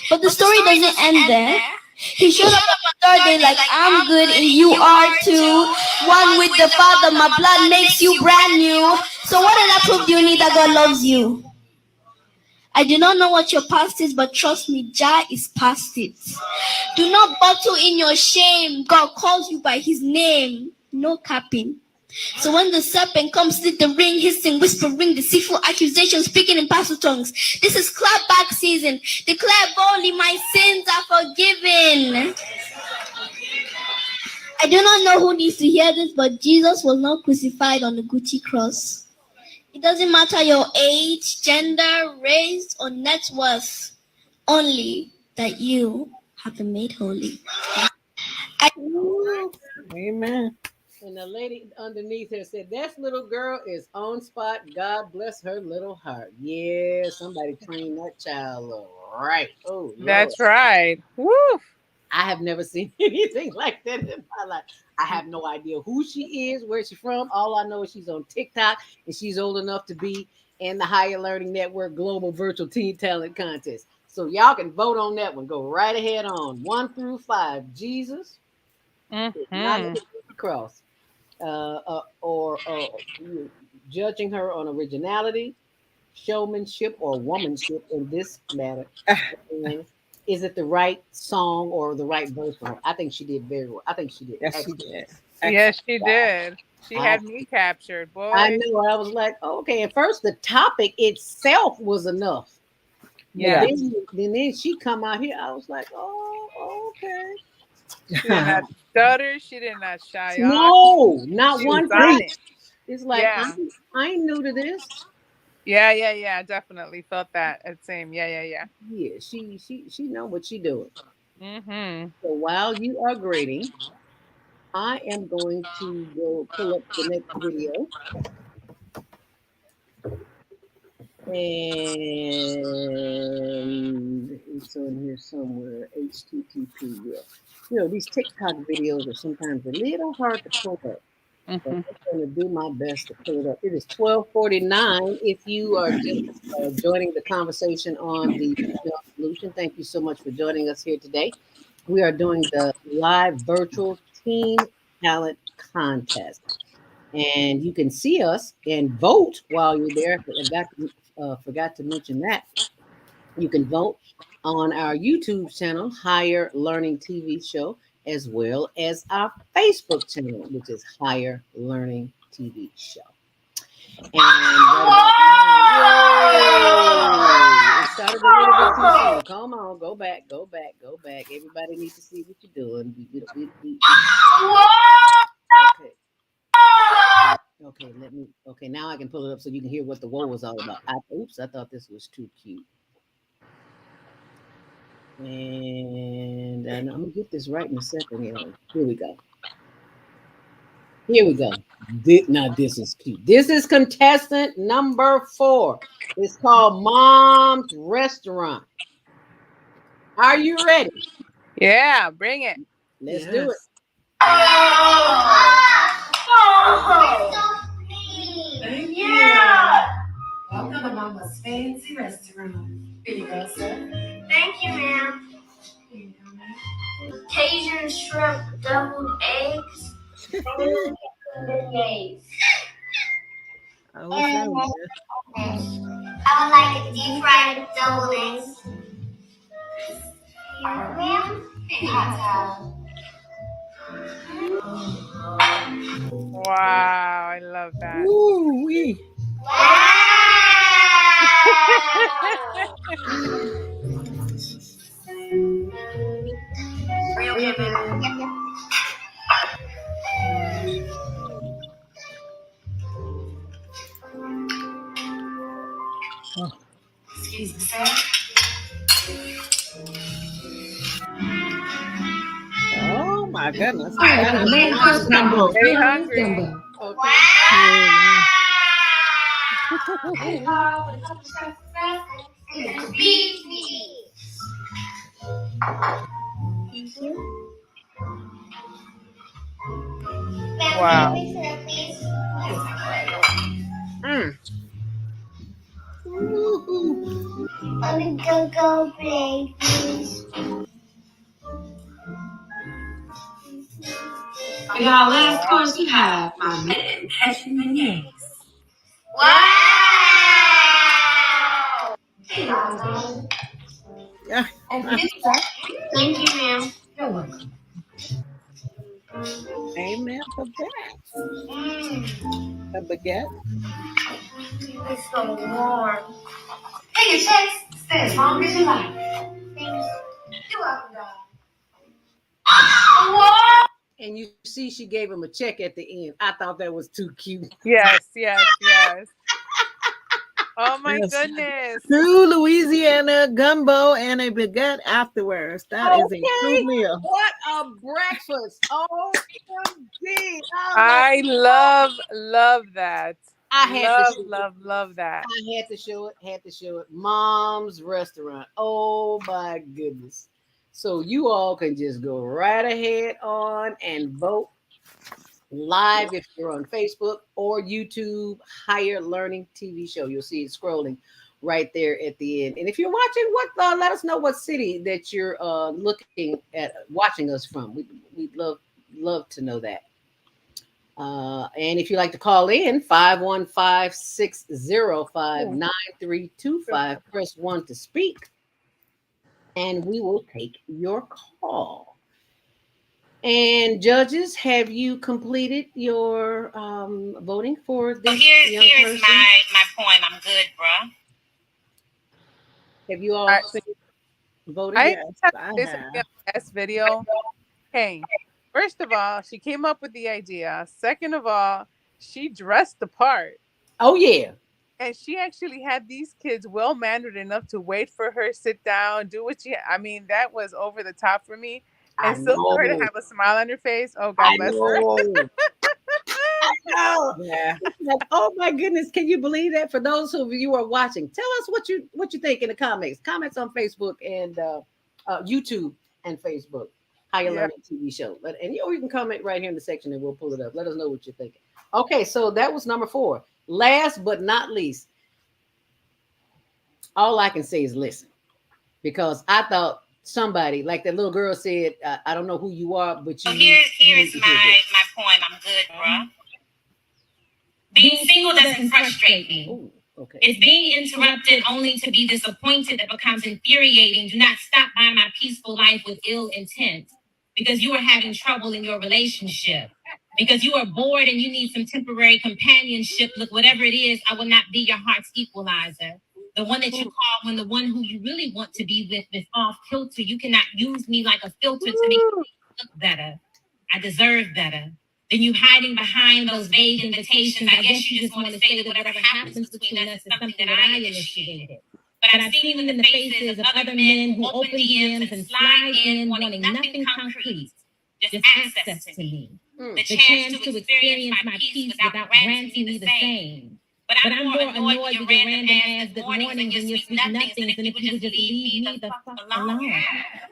But the story doesn't end there. He showed up on the third day like, I'm good and you are too. One with the Father, my blood makes you brand new. So what did I prove you need that God loves you? I do not know what your past is, but trust me, Jah is past it. Do not bottle in your shame. God calls you by his name. No capping. So when the serpent comes, slit the ring, hissing, whispering, deceitful accusations, speaking in pastor tongues. This is clapback season. Declare boldly, my sins are forgiven. I do not know who needs to hear this, but Jesus was not crucified on the Gucci cross. It doesn't matter your age, gender, race, or net worth. Only that you have been made holy. Amen. And the lady underneath her said, "That little girl is on spot. God bless her little heart." Yeah, somebody trained that child up right. Oh, Lord. That's right. Woo. I have never seen anything like that in my life. I have no idea who she is, where she's from. All I know is she's on TikTok and she's old enough to be in the Higher Learning Network Global Virtual Teen Talent Contest. So y'all can vote on that one. Go right ahead on 1 through 5. Jesus is not in the cross. Or judging her on originality, showmanship, or womanship in this matter. And is it the right song or the right verse for her? I think she did very well. I think she did. Yes, she did. Yes, she did. She had me captured, boy. I know. I was like, okay. At first, the topic itself was enough. Yeah. Then she come out here. I was like, oh, okay. She did not stutter. She did not shy off. No, not She one was on thing. it. It's like, Yeah. I ain't new to this. Yeah. Definitely felt that. Same. Yeah. Yeah, she know what she doing. Mm-hmm. So while you are grading, I am going to go pull up the next video. And it's on here somewhere. HTTP. Yeah. You know, these TikTok videos are sometimes a little hard to pull up. So I'm going to do my best to pull it up. It is 12:49. If you are just joining the conversation on the solution, thank you so much for joining us here today. We are doing the live virtual teen talent contest. And you can see us and vote while you're there. Forgot to mention that. You can vote on our YouTube channel, Higher Learning TV Show, as well as our Facebook channel, which is Higher Learning TV Show. And right about now, it started a little bit too soon. Come on, go back. Everybody needs to see what you're doing. Okay. Okay, okay, now I can pull it up so you can hear what the whoa was all about. Oops, I thought this was too cute. And I'm gonna get this right in a second, y'all. Here we go. Now this is cute. This is contestant number 4. It's called Mom's Restaurant. Are you ready? Yeah, bring it. Let's do it. Yeah. Welcome to Mama's fancy restaurant. Here you go, sir. Thank you, ma'am. Cajun shrimp deviled eggs. Beignets. I wish I was I would like a deep fried deviled eggs. Ma'am. Hot towel. Wow, I love that. Woo-wee. Wow. Excuse me, sir. Oh my goodness. Very hungry. Okay. Wow. Let me go, please. And our last course we have my men catching the eggs. Wow! Yeah. Thank you, ma'am. You're welcome. Amen for that. A baguette. It's so warm. Hey, your checks. Stay as long as you like. Thanks. You're welcome, darling. What? And you see, she gave him a check at the end. I thought that was too cute. Yes. Oh my goodness. True Louisiana gumbo and a baguette afterwards. That is a true meal. What a breakfast. OMG. I love that. I had to love that. I had to show it. Mom's Restaurant. Oh my goodness. So you all can just go right ahead on and vote live if you're on Facebook or YouTube, Higher Learning TV Show. You'll see it scrolling right there at the end. And if you're watching, let us know what city that you're watching us from. We'd love to know that. And if you'd like to call in, 515-605-9325, press 1 to speak, and we will take your call. And judges, have you completed your voting for this young person? Here's my point. I'm good, bro. Have you all voted? This video. Hey, first of all, she came up with the idea. Second of all, she dressed the part. Oh, yeah. And she actually had these kids well-mannered enough to wait for her, sit down, do what that was over the top for me. And still for her to have a smile on her face. Oh, God bless her. I know. Yeah. Like, oh my goodness, can you believe that? For those of you who are watching, tell us what you think in the comments. Comments on Facebook and YouTube and Facebook. Higher Learning TV Show. And you can comment right here in the section and we'll pull it up. Let us know what you're thinking. Okay, so that was number 4. Last but not least, all I can say is listen, because I thought somebody, like that little girl said, I don't know who you are, but So you here need is to hear this. my poem. I'm good, bruh. Being single doesn't frustrate me. Ooh, okay. It's being interrupted only to be disappointed that becomes infuriating. Do not stop by my peaceful life with ill intent because you are having trouble in your relationship. Because you are bored and you need some temporary companionship. Look, whatever it is, I will not be your heart's equalizer. The one that you call when the one who you really want to be with is off kilter. You cannot use me like a filter to make me look better. I deserve better than you hiding behind those vague invitations. I guess you just want to say that whatever happens between us is something that I initiated. But I've seen you in the faces of other men who open DMs and slide in wanting nothing concrete, just access to me. The chance to experience my peace without granting me the same. But I'm more annoyed with your random ass good mornings and your sweet nothings than if you would just leave me the fuck alone.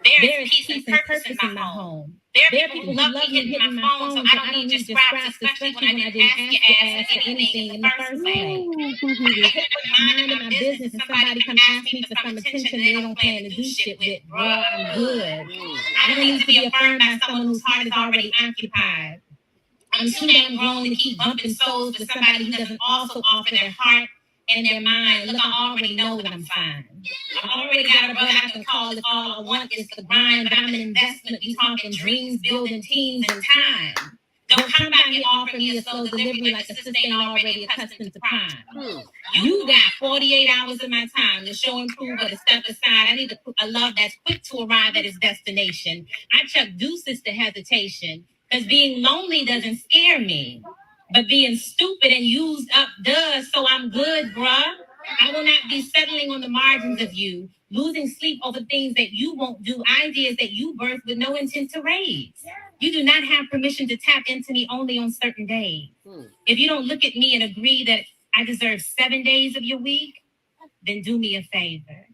There is peace and purpose in my home. There are people who love me hitting my phone, so I don't need your scraps, especially when I didn't ask your ass for anything in the first place. I hate minding my business and somebody come ask me for some attention they don't plan to do shit with. Bro, I'm good. I don't need to be affirmed by someone whose heart is already occupied. I'm too damn grown to keep bumping souls with somebody who doesn't also offer their heart and their mind. Look, I already know that I'm fine. I already got a brother I can call if all I want is the grind. But I'm an investment. We talking dreams, building teams, and time. Don't come by me offering me a slow delivery like a sister ain't already accustomed to crime. You got 48 hours of my time to show and prove or to step aside. I need a love that's quick to arrive at its destination. I chuck deuces to hesitation because being lonely doesn't scare me. But being stupid and used up does, so I'm good, bruh. I will not be settling on the margins of you, losing sleep over things that you won't do, ideas that you birthed with no intent to raise. You do not have permission to tap into me only on certain days. If you don't look at me and agree that I deserve 7 days of your week, then do me a favor.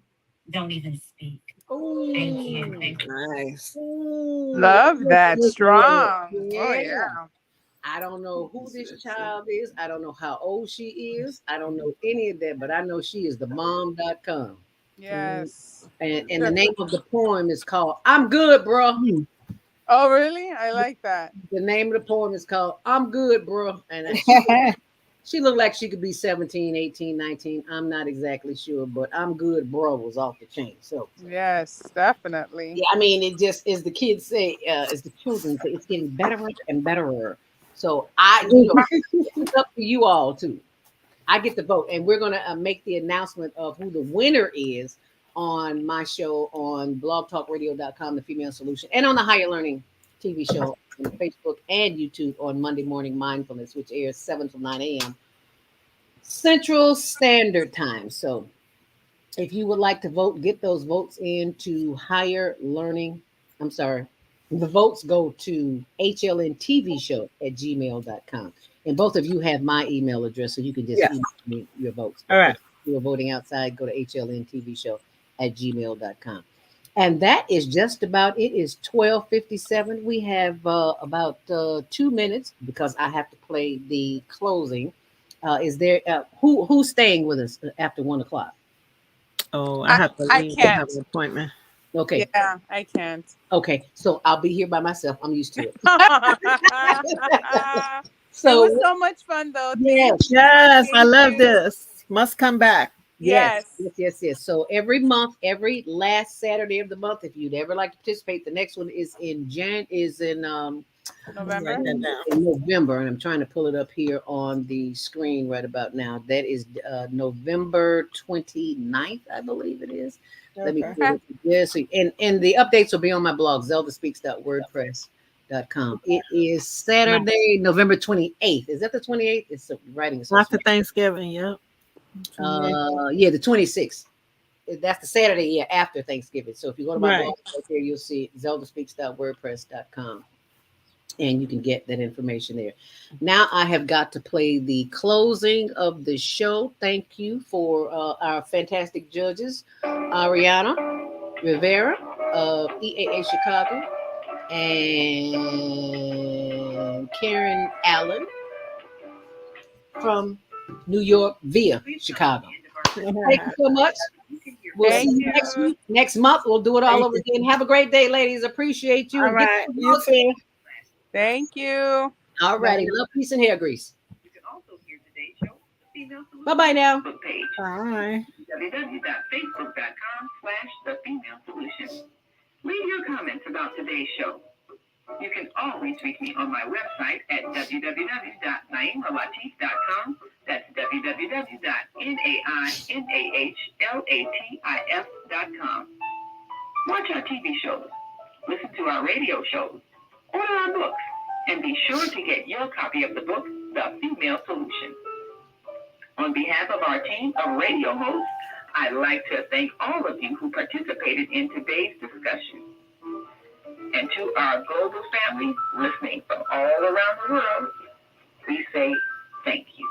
Don't even speak. Ooh, thank you. Nice. Love that. Strong. Yeah. Oh, yeah. I don't know who this child is. I don't know how old she is. I don't know any of that, but I know she is the mom.com. Yes. And the name of the poem is called I'm Good, Bro. Oh, really? I like that. The name of the poem is called I'm Good, Bro. And she looked like she could be 17, 18, 19. I'm not exactly sure, but I'm Good, Bro was off the chain. So, yes, definitely. yeah, I mean, it just, as the kids say, as the children say, it's getting better and betterer. So, it's up to you all too. I get the vote, and we're going to make the announcement of who the winner is on my show on blogtalkradio.com, The Female Solution, and on the Higher Learning TV show on Facebook and YouTube on Monday Morning Mindfulness, which airs 7 to 9 a.m. Central Standard Time. So if you would like to vote, get those votes into Higher Learning. I'm sorry. The votes go to HlnTvShow at gmail.com. And both of you have my email address, so you can just email me your votes. All right. If you're voting outside, go to HlnTvShow at gmail.com. And that is just about it. It's 12:57. We have about 2 minutes because I have to play the closing. Is there who's staying with us after 1 o'clock? Oh, I have to leave. I can't. I have an appointment. Okay. Yeah, I can't. Okay. So I'll be here by myself. I'm used to it. So it was so much fun, though. Yes, I love this. Must come back. Yes. So every month, every last Saturday of the month, if you'd ever like to participate, the next one is in November. In November, and I'm trying to pull it up here on the screen right about now. That is November 29th, I believe it is. Let me pull it. Yes, and the updates will be on my blog, zeldaspeaks.wordpress.com. It is Saturday, November 28th. Is that the 28th? It's the writing After Thanksgiving, yep. Yeah, the 26th. That's the Saturday, after Thanksgiving. So if you go to my blog right there, you'll see zeldaspeaks.wordpress.com. And you can get that information there. Now I have got to play the closing of the show. Thank you for our fantastic judges, Ariana Rivera of EAA Chicago and Karen Allen from New York via Chicago. Thank you so much. We'll see Thank you you. next week. Next month, we'll do it all Thank over you. again. Have a great day, ladies. Appreciate you. All And get right. some You votes. too. Thank you. All righty. Bye. Love, peace, and hair grease. You can also hear today's show, the Female Solution Bye-bye now. Facebook page, Bye. www.facebook.com/The Female Solution. Leave your comments about today's show. You can always reach me on my website at www.naimalatif.com. That's www.naimalatif.com. Watch our TV shows, listen to our radio shows, order our books, and be sure to get your copy of the book, The Female Solution. On behalf of our team of radio hosts, I'd like to thank all of you who participated in today's discussion. And to our global family listening from all around the world, we say thank you.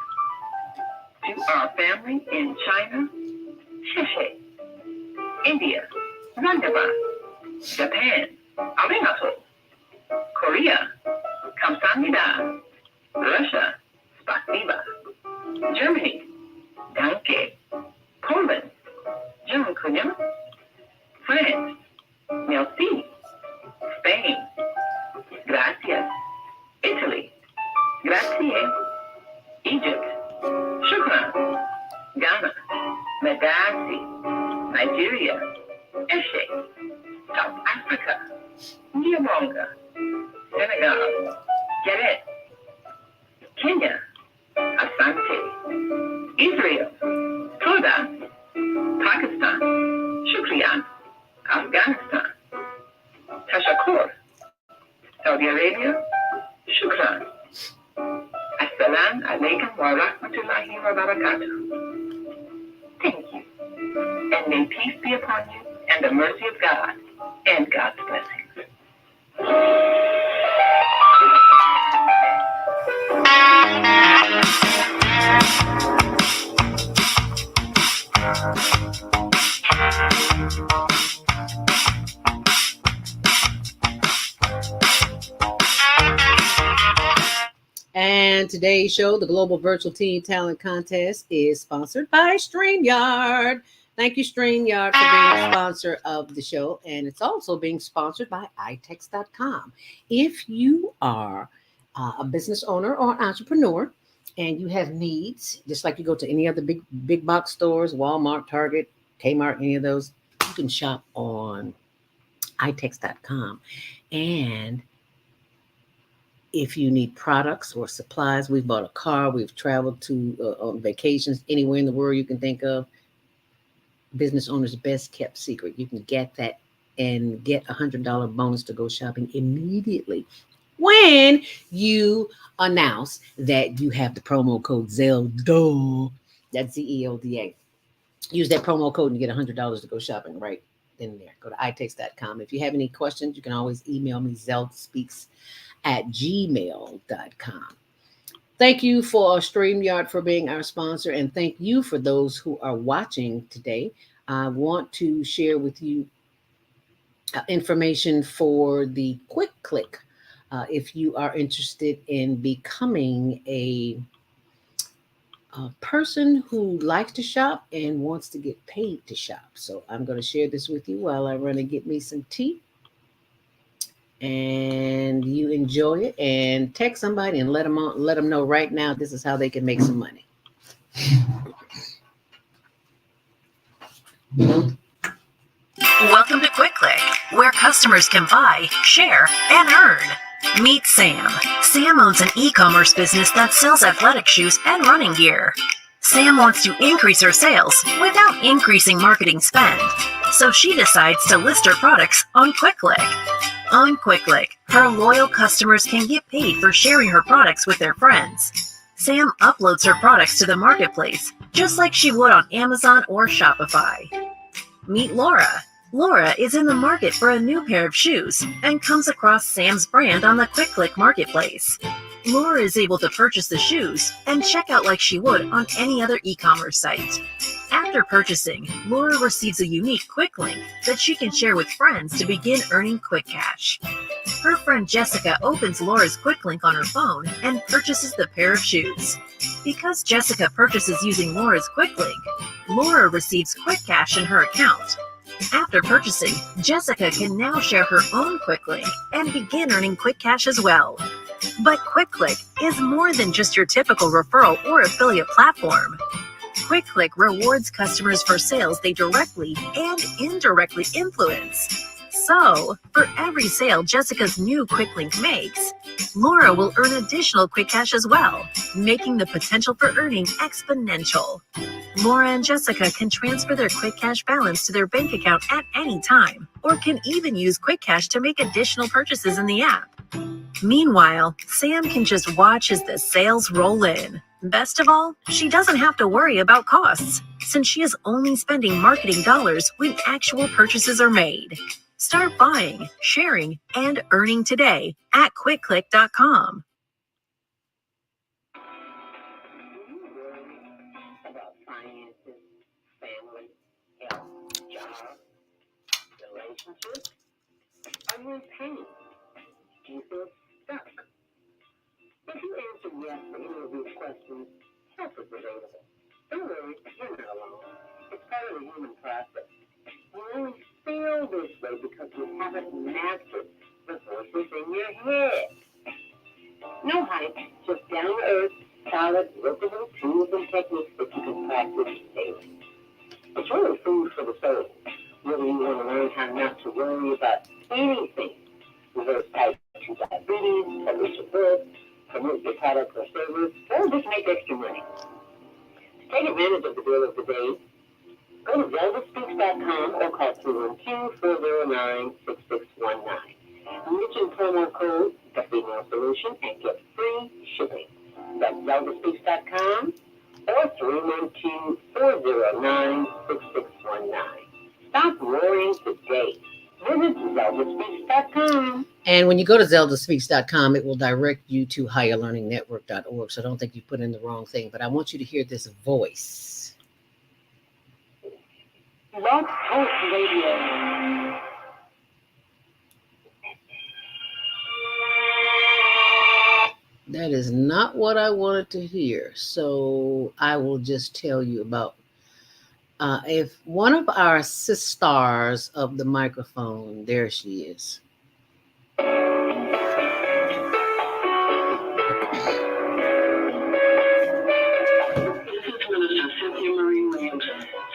To our family in China, Sheshe, India, Zanzibar, Japan, Arigato, Korea, Kamsahamnida, Russia, Spasiba, Germany, Danke, Poland, Dziękuję, France, Merci, Spain, Gracias, Italy, Grazie, Egypt, Shukran, Ghana, Medasi, Nigeria, Eshe, South Africa, Niamonga, Senegal, Geret, Kenya, Asante, Israel, Toda, Pakistan, Shukriyan, Afghanistan, Tashakur, Saudi Arabia, Shukran. Assalamu alaikum wa rahmatullahi wa barakatuh. Thank you. And may peace be upon you and the mercy of God and God's blessings. And today's show, the Global Virtual Teen Talent Contest, is sponsored by StreamYard. Thank you, StreamYard, for being a sponsor of the show. And it's also being sponsored by itex.com. If you are a business owner or entrepreneur and you have needs, just like you go to any other big box stores, Walmart, Target, Kmart, any of those, you can shop on itex.com. And if you need products or supplies, we've bought a car, we've traveled to on vacations anywhere in the world you can think of. Business owner's best kept secret. You can get that and get $100 bonus to go shopping immediately when you announce that you have the promo code ZELDA. That's ZELDA. Use that promo code and you get $100 to go shopping right then and there. Go to itex.com. If you have any questions, you can always email me, zeldaspeaks@gmail.com. Thank you for StreamYard for being our sponsor, and thank you for those who are watching today. I want to share with you information for the Quick Click. If you are interested in becoming a person who likes to shop and wants to get paid to shop. So I'm going to share this with you while I run and get me some tea. And you enjoy it and text somebody and let them know right now this is how they can make some money. Welcome to Quick Click, where customers can buy, share, and earn. Meet Sam. Sam owns an e-commerce business that sells athletic shoes and running gear. Sam wants to increase her sales without increasing marketing spend, so she decides to list her products on Quick Click. On Quick Click, her loyal customers can get paid for sharing her products with their friends. Sam uploads her products to the marketplace, just like she would on Amazon or Shopify. Meet Laura. Laura is in the market for a new pair of shoes and comes across Sam's brand on the Quick Click marketplace. Laura is able to purchase the shoes and check out like she would on any other e-commerce site. After purchasing, Laura receives a unique quick link that she can share with friends to begin earning quick cash. Her friend Jessica opens Laura's quick link on her phone and purchases the pair of shoes. Because Jessica purchases using Laura's quick link, Laura receives quick cash in her account. After purchasing, Jessica can now share her own quick link and begin earning quick cash as well. But QuickClick is more than just your typical referral or affiliate platform. QuickClick rewards customers for sales they directly and indirectly influence. So, for every sale Jessica's new QuickLink makes, Laura will earn additional quick cash as well, making the potential for earning exponential. Laura and Jessica can transfer their quick cash balance to their bank account at any time, or can even use quick cash to make additional purchases in the app. Meanwhile, Sam can just watch as the sales roll in. Best of all, she doesn't have to worry about costs, since she is only spending marketing dollars when actual purchases are made. Start buying, sharing, and earning today at quickclick.com. About finances, family, health, job, relationships? Are you in pain? Do you feel stuck? If you answer yes to any of these questions, help is available. Don't worry, you're not alone. It's part of the human process. You only feel this way because you haven't mastered the voices in your head. No hype, just down-to-earth, solid, workable tools and techniques that you can practice daily. It's really food for the soul. Whether you want to learn how not to worry about anything, reverse type 2 diabetes, publish a book, promote your product or service, or just make extra money. To take advantage of the deal of the day, go to ZeldaSpeaks.com or call 312-409-6619. Mention promo code The Female Solution and get free shipping. That's ZeldaSpeaks.com or 312-409-6619. Stop worrying today. Visit ZeldaSpeaks.com. And when you go to ZeldaSpeaks.com, it will direct you to HigherLearningNetwork.org. So I don't think you put in the wrong thing, but I want you to hear this voice. Love Talk Radio. That is not what I wanted to hear. So I will just tell you about if one of our sisters of the microphone, there she is.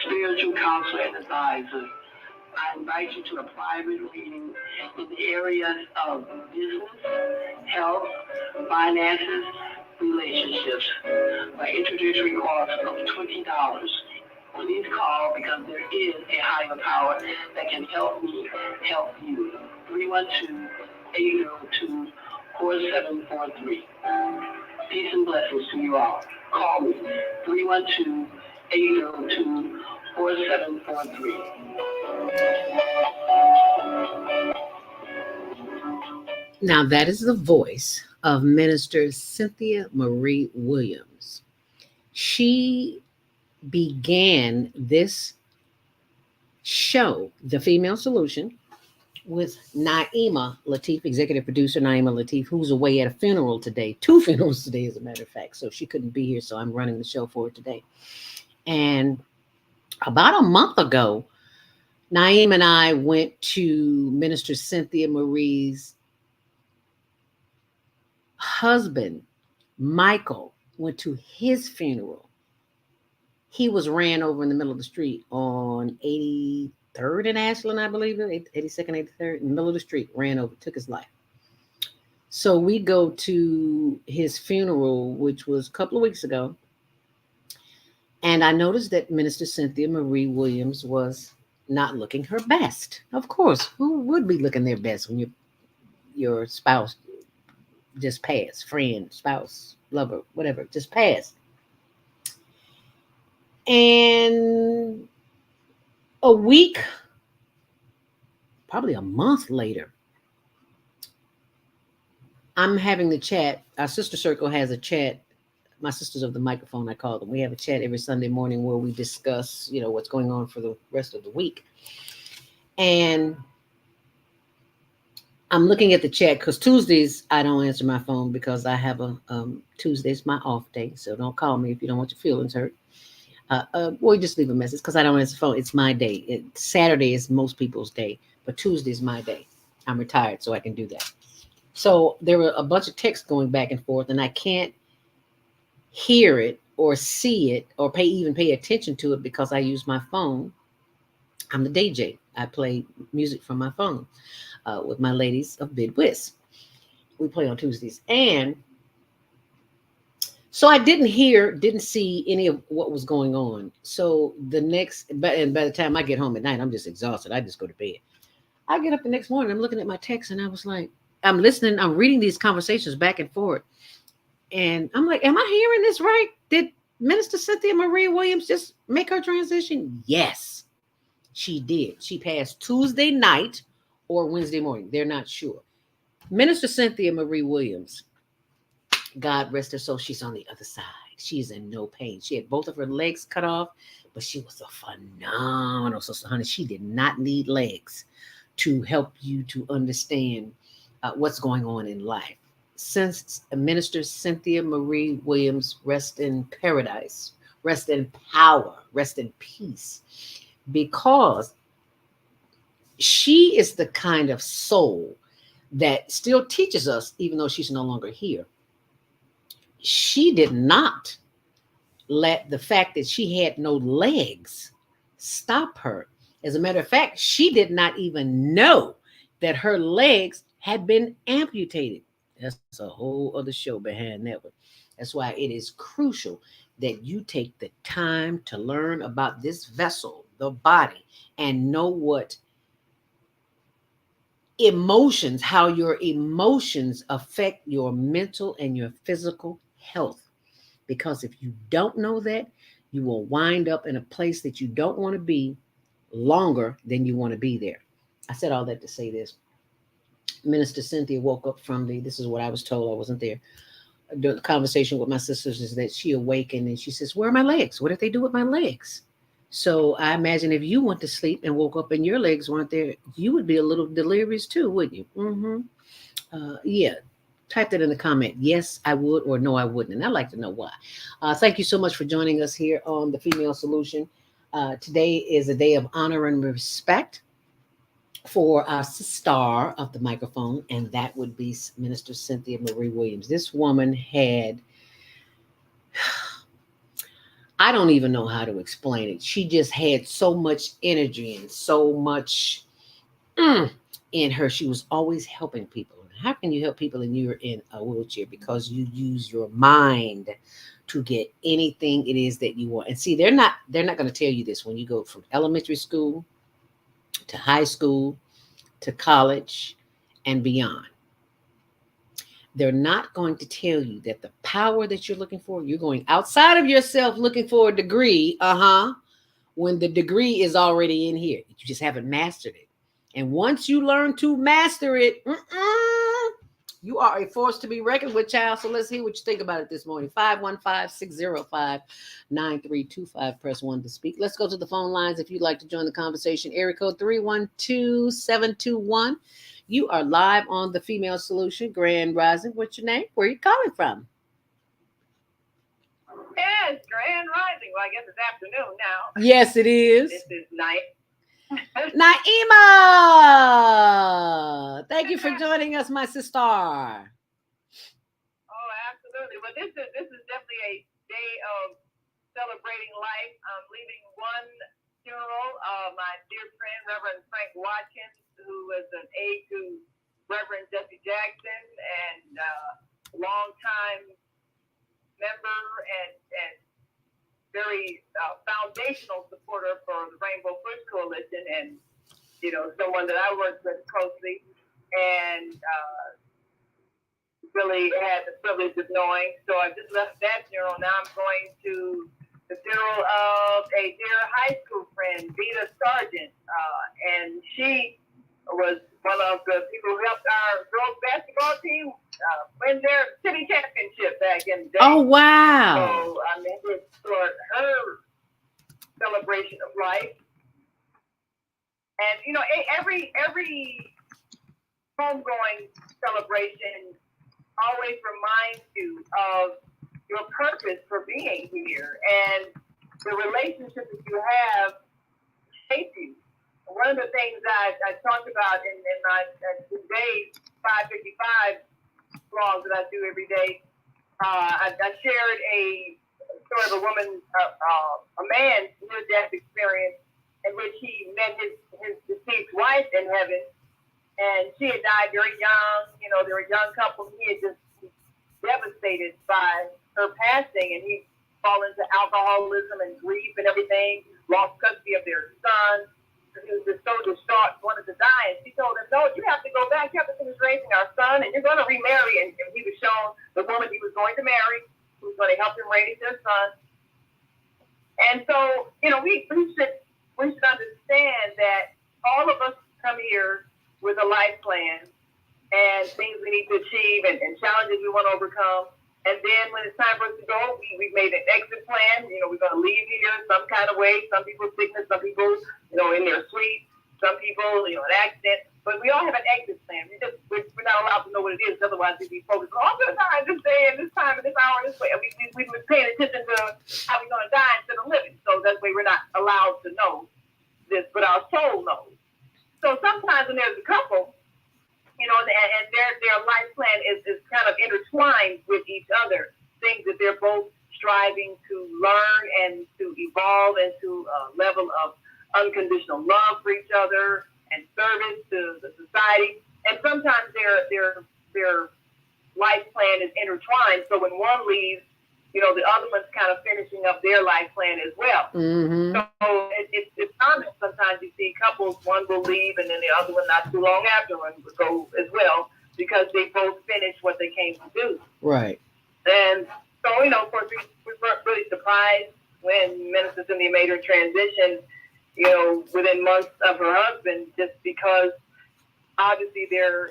Spiritual counselor and advisor. I invite you to a private reading in the areas of business, health, finances, relationships. My introductory cost of $20. Please call because there is a higher power that can help me help you. 312-802-4743. Peace and blessings to you all. Call me. 312-802-4743. Now, that is the voice of Minister Cynthia Marie Williams. She began this show, The Female Solution, with Naima Latif, executive producer Naima Latif, who's away at a funeral today, 2 funerals today, as a matter of fact. So she couldn't be here, so I'm running the show for her today. And about a month ago, Naima and I went to Minister Cynthia Marie's husband, Michael, went to his funeral. He was ran over in the middle of the street on 83rd and Ashland, I believe, 82nd, 83rd, in the middle of the street, ran over, took his life. So we go to his funeral, which was a couple of weeks ago. And I noticed that Minister Cynthia Marie Williams was not looking her best. Of course, who would be looking their best when your spouse just passed, friend, spouse, lover, whatever, just passed. And a week, probably a month later, I'm having the chat. Our sister circle has a chat my sisters of the microphone, I call them. We have a chat every Sunday morning where we discuss, what's going on for the rest of the week. And I'm looking at the chat because Tuesdays I don't answer my phone because I have a Tuesday's my off day. So don't call me if you don't want your feelings hurt. Or just leave a message because I don't answer the phone. It's my day. Saturday is most people's day, but Tuesday is my day. I'm retired, so I can do that. So there were a bunch of texts going back and forth, and I can't hear it or see it or even pay attention to it because I use my phone. I'm the DJ. I play music from my phone with my ladies of Bid Whist. We play on Tuesdays. And so I didn't see any of what was going on. So by the time I get home at night, I'm just exhausted. I just go to bed. I get up the next morning, I'm looking at my text, and I was like, I'm listening, I'm reading these conversations back and forth. And I'm like, am I hearing this right? Did Minister Cynthia Marie Williams just make her transition? Yes, she did. She passed Tuesday night or Wednesday morning. They're not sure. Minister Cynthia Marie Williams, God rest her soul, she's on the other side. She's in no pain. She had both of her legs cut off, but she was a phenomenal sister, honey. She did not need legs to help you to understand what's going on in life. Since Minister Cynthia Marie Williams, rest in paradise, rest in power, rest in peace, because she is the kind of soul that still teaches us, even though she's no longer here. She did not let the fact that she had no legs stop her. As a matter of fact, she did not even know that her legs had been amputated. That's a whole other show behind that one. That's why it is crucial that you take the time to learn about this vessel, the body, and know what how your emotions affect your mental and your physical health. Because if you don't know that, you will wind up in a place that you don't want to be longer than you want to be there. I said all that to say this. Minister Cynthia woke up from this is what I was told, I wasn't there. The conversation with my sisters is that she awakened and she says, where are my legs? What did they do with my legs? So I imagine if you went to sleep and woke up and your legs weren't there, you would be a little delirious too, wouldn't you? Mm-hmm. Yeah. Type that in the comment. Yes, I would, or no, I wouldn't. And I'd like to know why. Thank you so much for joining us here on The Female Solution. Today is a day of honor and respect for our star of the microphone, and that would be Minister Cynthia Marie Williams. This woman had, I don't even know how to explain it. She just had so much energy and so much in her. She was always helping people. How can you help people and you're in a wheelchair? Because you use your mind to get anything it is that you want. And see, they're not going to tell you this when you go from elementary school to high school to college and beyond. They're not going to tell you that the power that you're looking for, you're going outside of yourself looking for a degree, when the degree is already in here. You just haven't mastered it. And once you learn to master it, you are a force to be reckoned with, child. So let's hear what you think about it this morning. 515-605-9325. Press 1 to speak. Let's go to the phone lines if you'd like to join the conversation. Area code 312-721. You are live on The Female Solution. Grand Rising. What's your name? Where are you calling from? Yes, Grand Rising. Well, I guess it's afternoon now. Yes, it is. This is night. Naima, thank you for joining us, my sister. Oh, absolutely. Well, this is definitely a day of celebrating life. I'm leaving one funeral of my dear friend, Reverend Frank Watkins, who was an aide to Reverend Jesse Jackson and longtime member and very foundational supporter for the Rainbow Push Coalition, and someone that I worked with closely and really had the privilege of knowing. So I just left that funeral. Now I'm going to the funeral of a dear high school friend, Vita Sargent, and she was one of the people who helped our girls basketball team win their city championship back in the Oh, wow. So I made it for her celebration of life. And, you know, every homegoing celebration always reminds you of your purpose for being here and the relationship that you have shape you. One of the things I talked about in my today's 555 vlogs that I do every day, I shared a story of a woman, a man's near-death experience in which he met his deceased wife in heaven, and she had died very young. You know, they were a young couple. He had just devastated by her passing, and he fall into alcoholism and grief and everything, lost custody of their son. He was just so distraught, wanted to die. And she told him, no, you have to go back. You have to finish raising our son, and you're going to remarry. And he was shown the woman he was going to marry, who was going to help him raise their son. And so, you know, we should understand that all of us come here with a life plan and things we need to achieve and challenges we want to overcome. And then when it's time for us to go, we've made an exit plan. You know, we're going to leave here some kind of way. Some people sickness, some people, you know, in their sleep, some people, you know, an accident. But we all have an exit plan. We're not allowed to know what it is. Otherwise, we'd be focused on this time, this day, and this time, and this hour, this way. We've been paying attention to how we're going to die instead of living. So that way we're not allowed to know this, but our soul knows. So sometimes when there's a couple, you know, and their life plan is kind of intertwined with each other, things that they're both striving to learn and to evolve into a level of unconditional love for each other and service to the society. And sometimes their life plan is intertwined. So when one leaves, you know, the other one's kind of finishing up their life plan as well. Mm-hmm. So it's common. Sometimes you see couples, one will leave and then the other one not too long after one will go as well because they both finished what they came to do. Right. And so, you know, of course, we weren't really surprised when Minister Cynthia made her transition, you know, within months of her husband, just because obviously their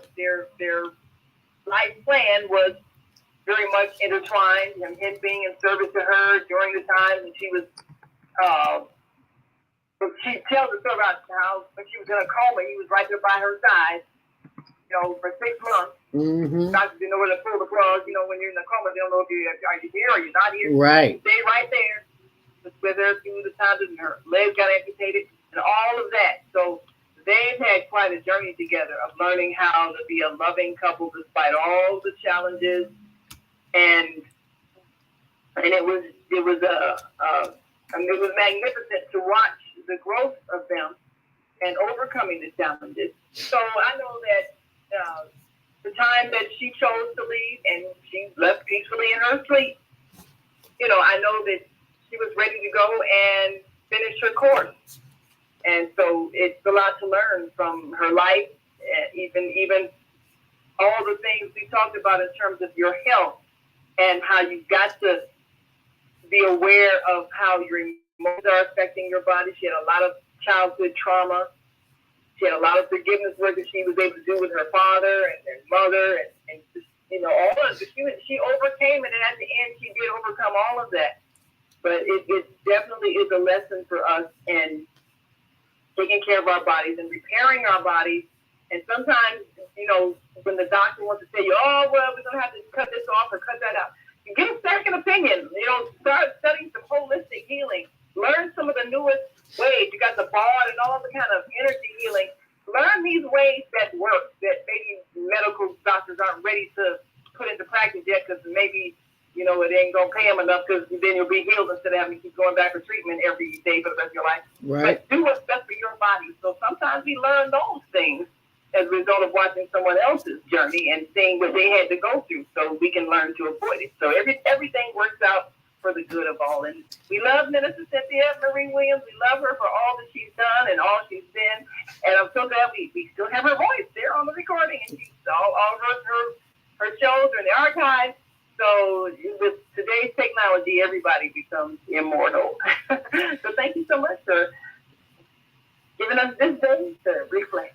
life plan was very much intertwined, and him being in service to her during the time when she was, she tells the story about how when she was in a coma, he was right there by her side, you know, for 6 months. Mm-hmm. Doctors didn't know where to pull the plug. You know, when you're in a coma, they don't know if are you here or you're not here. Right. He stayed right there with her through the times when her legs got amputated and all of that. So they've had quite a journey together of learning how to be a loving couple despite all the challenges. And it was magnificent to watch the growth of them and overcoming the challenges. So I know that the time that she chose to leave and she left peacefully in her sleep, you know, I know that she was ready to go and finish her course. And so it's a lot to learn from her life, even all the things we talked about in terms of your health. And how you've got to be aware of how your emotions are affecting your body. She had a lot of childhood trauma. She had a lot of forgiveness work that she was able to do with her father and her mother, and just, you know, all of it. She overcame it, and at the end, she did overcome all of that. But it definitely is a lesson for us in taking care of our bodies and repairing our bodies. And sometimes, you know, when the doctor wants to tell you, oh, well, we're going to have to cut this off or cut that out, you get a second opinion. You know, start studying some holistic healing. Learn some of the newest ways. You got the bard and all the kind of energy healing. Learn these ways that work that maybe medical doctors aren't ready to put into practice yet because maybe, you know, it ain't going to pay them enough because then you'll be healed instead of having to keep going back for treatment every day for the rest of your life. Right. But do what's best for your body. So sometimes we learn those things as a result of watching someone else's journey and seeing what they had to go through so we can learn to avoid it. So everything works out for the good of all. And we love Minister Cynthia Marie Williams. We love her for all that she's done and all she's been. And I'm so glad we still have her voice there on the recording. And she's all her shows are in the archives. So with today's technology, everybody becomes immortal. So thank you so much for giving us this day to reflect.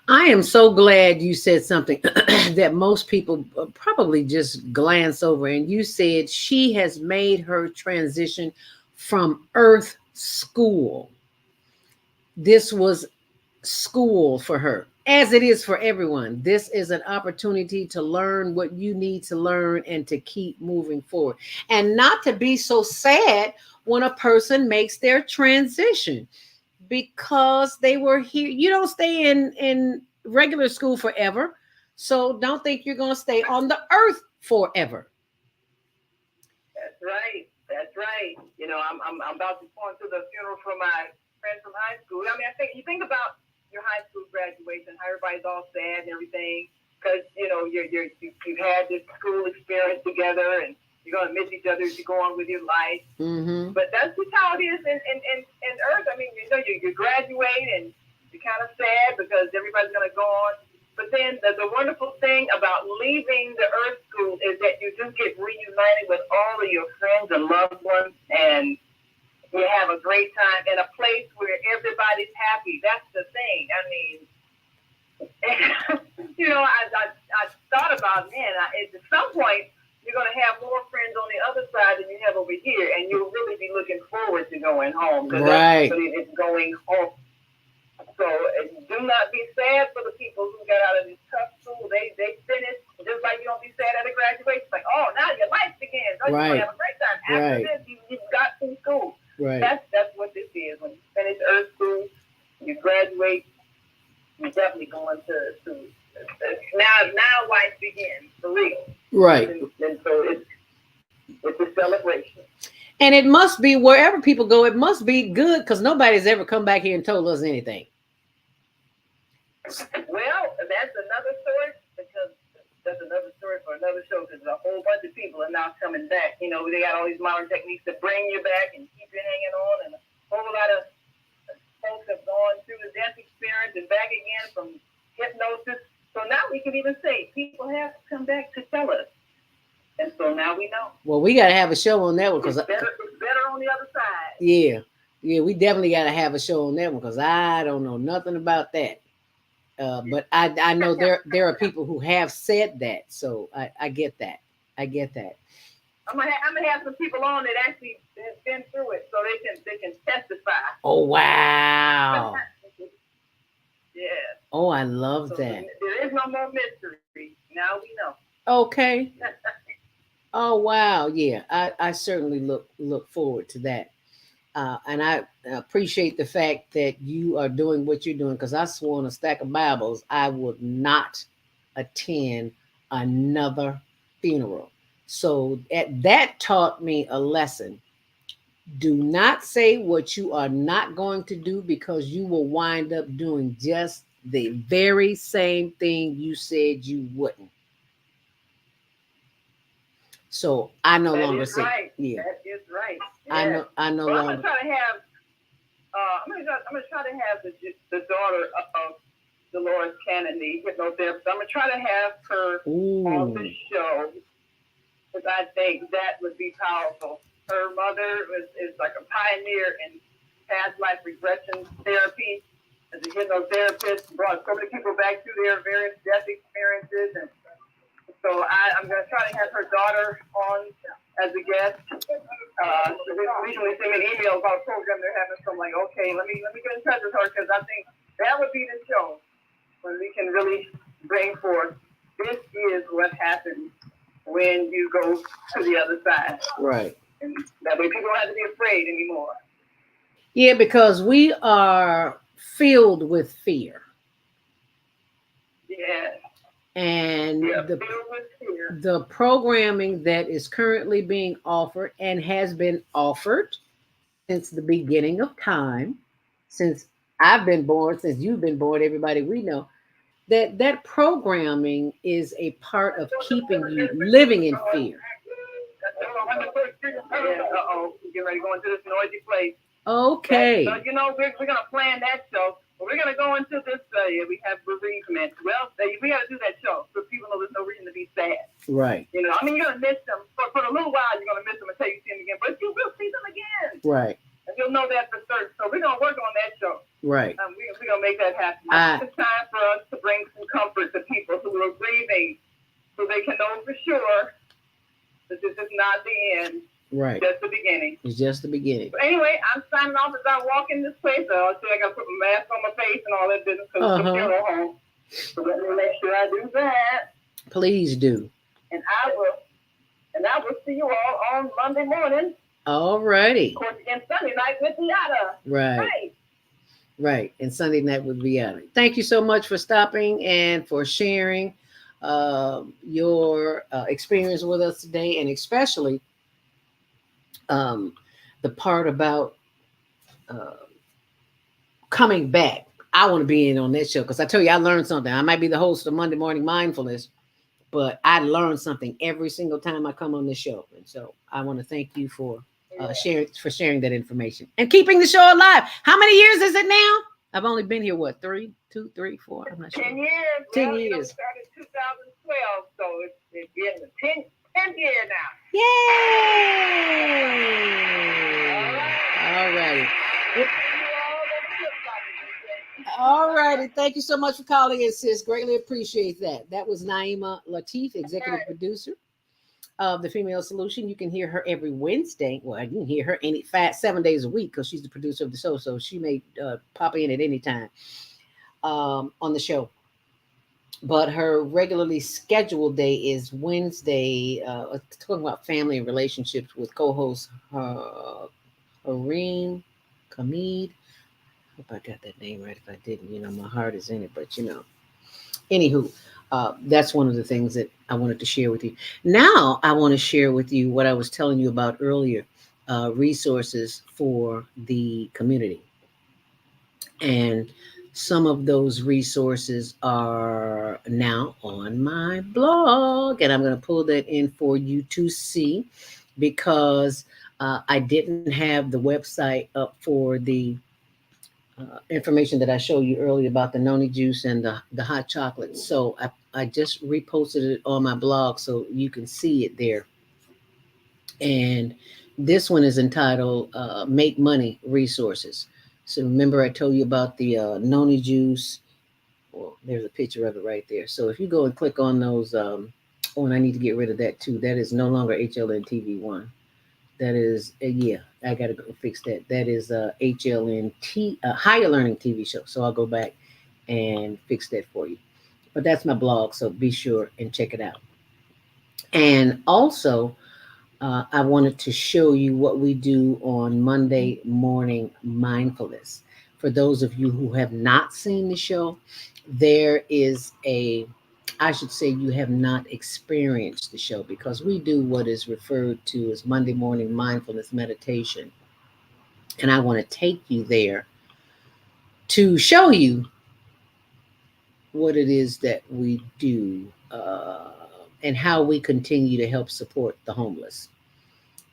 I am so glad you said something that most people probably just glance over. And you said she has made her transition from earth school. This was school for her, as it is for everyone. This is an opportunity to learn what you need to learn and to keep moving forward and not to be so sad when a person makes their transition because they were here. You don't stay in regular school forever. So don't think you're going to stay on the earth forever. That's right. That's right. You know, I'm about to go into the funeral for my friend from high school. I mean, you think about your high school graduation, how everybody's all sad and everything, because you know you've had this school experience together, and you're gonna miss each other as you go on with your life. Mm-hmm. But that's just how it is in Earth. I mean, you know, you graduate and you're kind of sad because everybody's gonna go on. But then the wonderful thing about leaving the Earth School is that you just get reunited with all of your friends and loved ones, and you have a great time in a place where everybody's happy. That's the thing. I mean, you know, I thought about, man, at some point, you're going to have more friends on the other side than you have over here, and you'll really be looking forward to going home. Right. It's going home. So do not be sad for the people who got out of this tough school. They finished, just like you don't be sad at a graduation. Like, oh, now your life begins. Oh, right. You're going to have a great time. After this, you got through school. Right. That's what this is. When you finish Earth School, you graduate, you're definitely going to now life begins for real. Right. And so it's a celebration. And it must be wherever people go, it must be good because nobody's ever come back here and told us anything. Well, that's another story because that's another story for another show because a whole bunch of people are now coming back. You know, they got all these modern techniques to bring you back and keep you hanging on, and a whole lot of folks have gone through the death experience and back again from hypnosis. So now we can even say people have come back to tell us. And so now we know. Well, we got to have a show on that one because it's better on the other side. Yeah, we definitely got to have a show on that one because I don't know nothing about that. But I know there are people who have said that, so I get that. I get that. I'm gonna have some people on that actually have been through it, so they can testify. Oh wow! Yeah. Oh, I love that. There is no more mystery. Now we know. Okay. Oh wow! Yeah, I certainly look forward to that. And I appreciate the fact that you are doing what you're doing because I swore on a stack of Bibles I would not attend another funeral. So that taught me a lesson. Do not say what you are not going to do because you will wind up doing just the very same thing you said you wouldn't. So I no longer say, right. Yeah, that is right. Yeah. I no well, longer. I'm gonna try to have. I'm gonna try to have the daughter of Dolores Cannon, the hypnotherapist. I'm gonna try to have her on the show because I think that would be powerful. Her mother is like a pioneer in past life regression therapy. As a hypnotherapist, brought so many people back through their various death experiences and. So I'm going to try to have her daughter on as a guest. She recently sent me an email about a program they're having. So I'm like, okay, let me get in touch with her because I think that would be the show when we can really bring forth. This is what happens when you go to the other side. Right. And that way people don't have to be afraid anymore. Yeah, because we are filled with fear. Yeah. And the programming that is currently being offered and has been offered since the beginning of time, since I've been born, since you've been born, everybody we know, that programming is a part of keeping you living in fear. Uh-oh, get ready to go into this noisy place. Okay. So, you know, we're going to plan that show. We're going to go into this, we have bereavement. Well, we got to do that show so people know there's no reason to be sad. Right. You know, I mean, you're going to miss them. For a little while, you're going to miss them until you see them again. But you will see them again. Right. And you'll know that for certain. So we're going to work on that show. Right. We're we're going to make that happen. It's time for us to bring some comfort to people who are grieving so they can know for sure that this is not the end. Right. Just the beginning. It's just the beginning. But anyway, I'm signing off as I walk in this place. I got to put my mask on my face and all that business because it's a funeral home. So let me make sure I do that. Please do. And I will see you all on Monday morning. All righty. Of course, again, Sunday night with Viata. Right. And Sunday night with Viata. Thank you so much for stopping and for sharing your experience with us today, and especially the part about coming back. I want to be in on that show because I tell you, I learned something. I might be the host of Monday Morning Mindfulness, but I learn something every single time I come on this show. And so I want to thank you for sharing that information and keeping the show alive. How many years is it now? I've only been here, what, 3, 2, 3, 4? I'm not sure. 10 years. 10 well, years. Started 2012, so it's getting 10 years now. Yay! All right. All righty. Thank you so much for calling in, sis. Greatly appreciate that. That was Naima Latif, executive producer of the Female Solution. You can hear her every Wednesday. Well, you can hear her 7 days a week because she's the producer of the show. So she may pop in at any time on the show. But her regularly scheduled day is Wednesday, talking about family and relationships with co-host Hareem Kamid. Hope I got that name right. If I didn't, my heart is in it. But, anywho, that's one of the things that I wanted to share with you. Now, I want to share with you what I was telling you about earlier, resources for the community. And some of those resources are now on my blog. And I'm going to pull that in for you to see because I didn't have the website up for the information that I showed you earlier about the noni juice and the hot chocolate. So I just reposted it on my blog so you can see it there. And this one is entitled Make Money Resources. So remember I told you about the noni juice. Well, there's a picture of it right there. So if you go and click on those, and I need to get rid of that too. That is no longer HlnTV1. That is, I got to go fix that. That is HlnT, Higher Learning TV Show. So I'll go back and fix that for you. But that's my blog, so be sure and check it out. And also, I wanted to show you what we do on Monday Morning Mindfulness. For those of you who have not seen the show, there is I should say you have not experienced the show because we do what is referred to as Monday Morning Mindfulness Meditation. And I want to take you there to show you what it is that we do and how we continue to help support the homeless.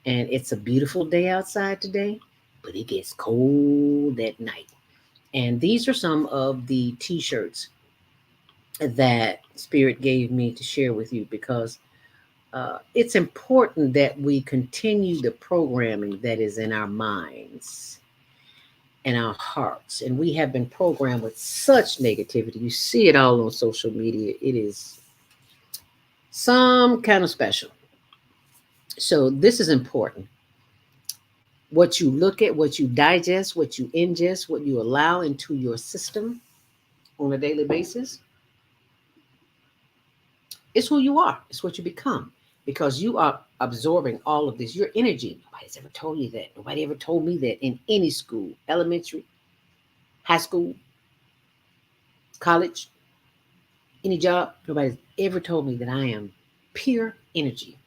And it's a beautiful day outside today, but it gets cold at night. And these are some of the t-shirts that Spirit gave me to share with you because it's important that we continue the programming that is in our minds and our hearts. And we have been programmed with such negativity. You see it all on social media. It is some kind of special. So this is important. What you look at, what you digest, what you ingest, what you allow into your system on a daily basis, it's who you are. It's what you become because you are absorbing all of this. Your energy. Nobody's ever told you that. Nobody ever told me that in any school, elementary, high school, college, any job. Nobody's ever told me that I am pure energy.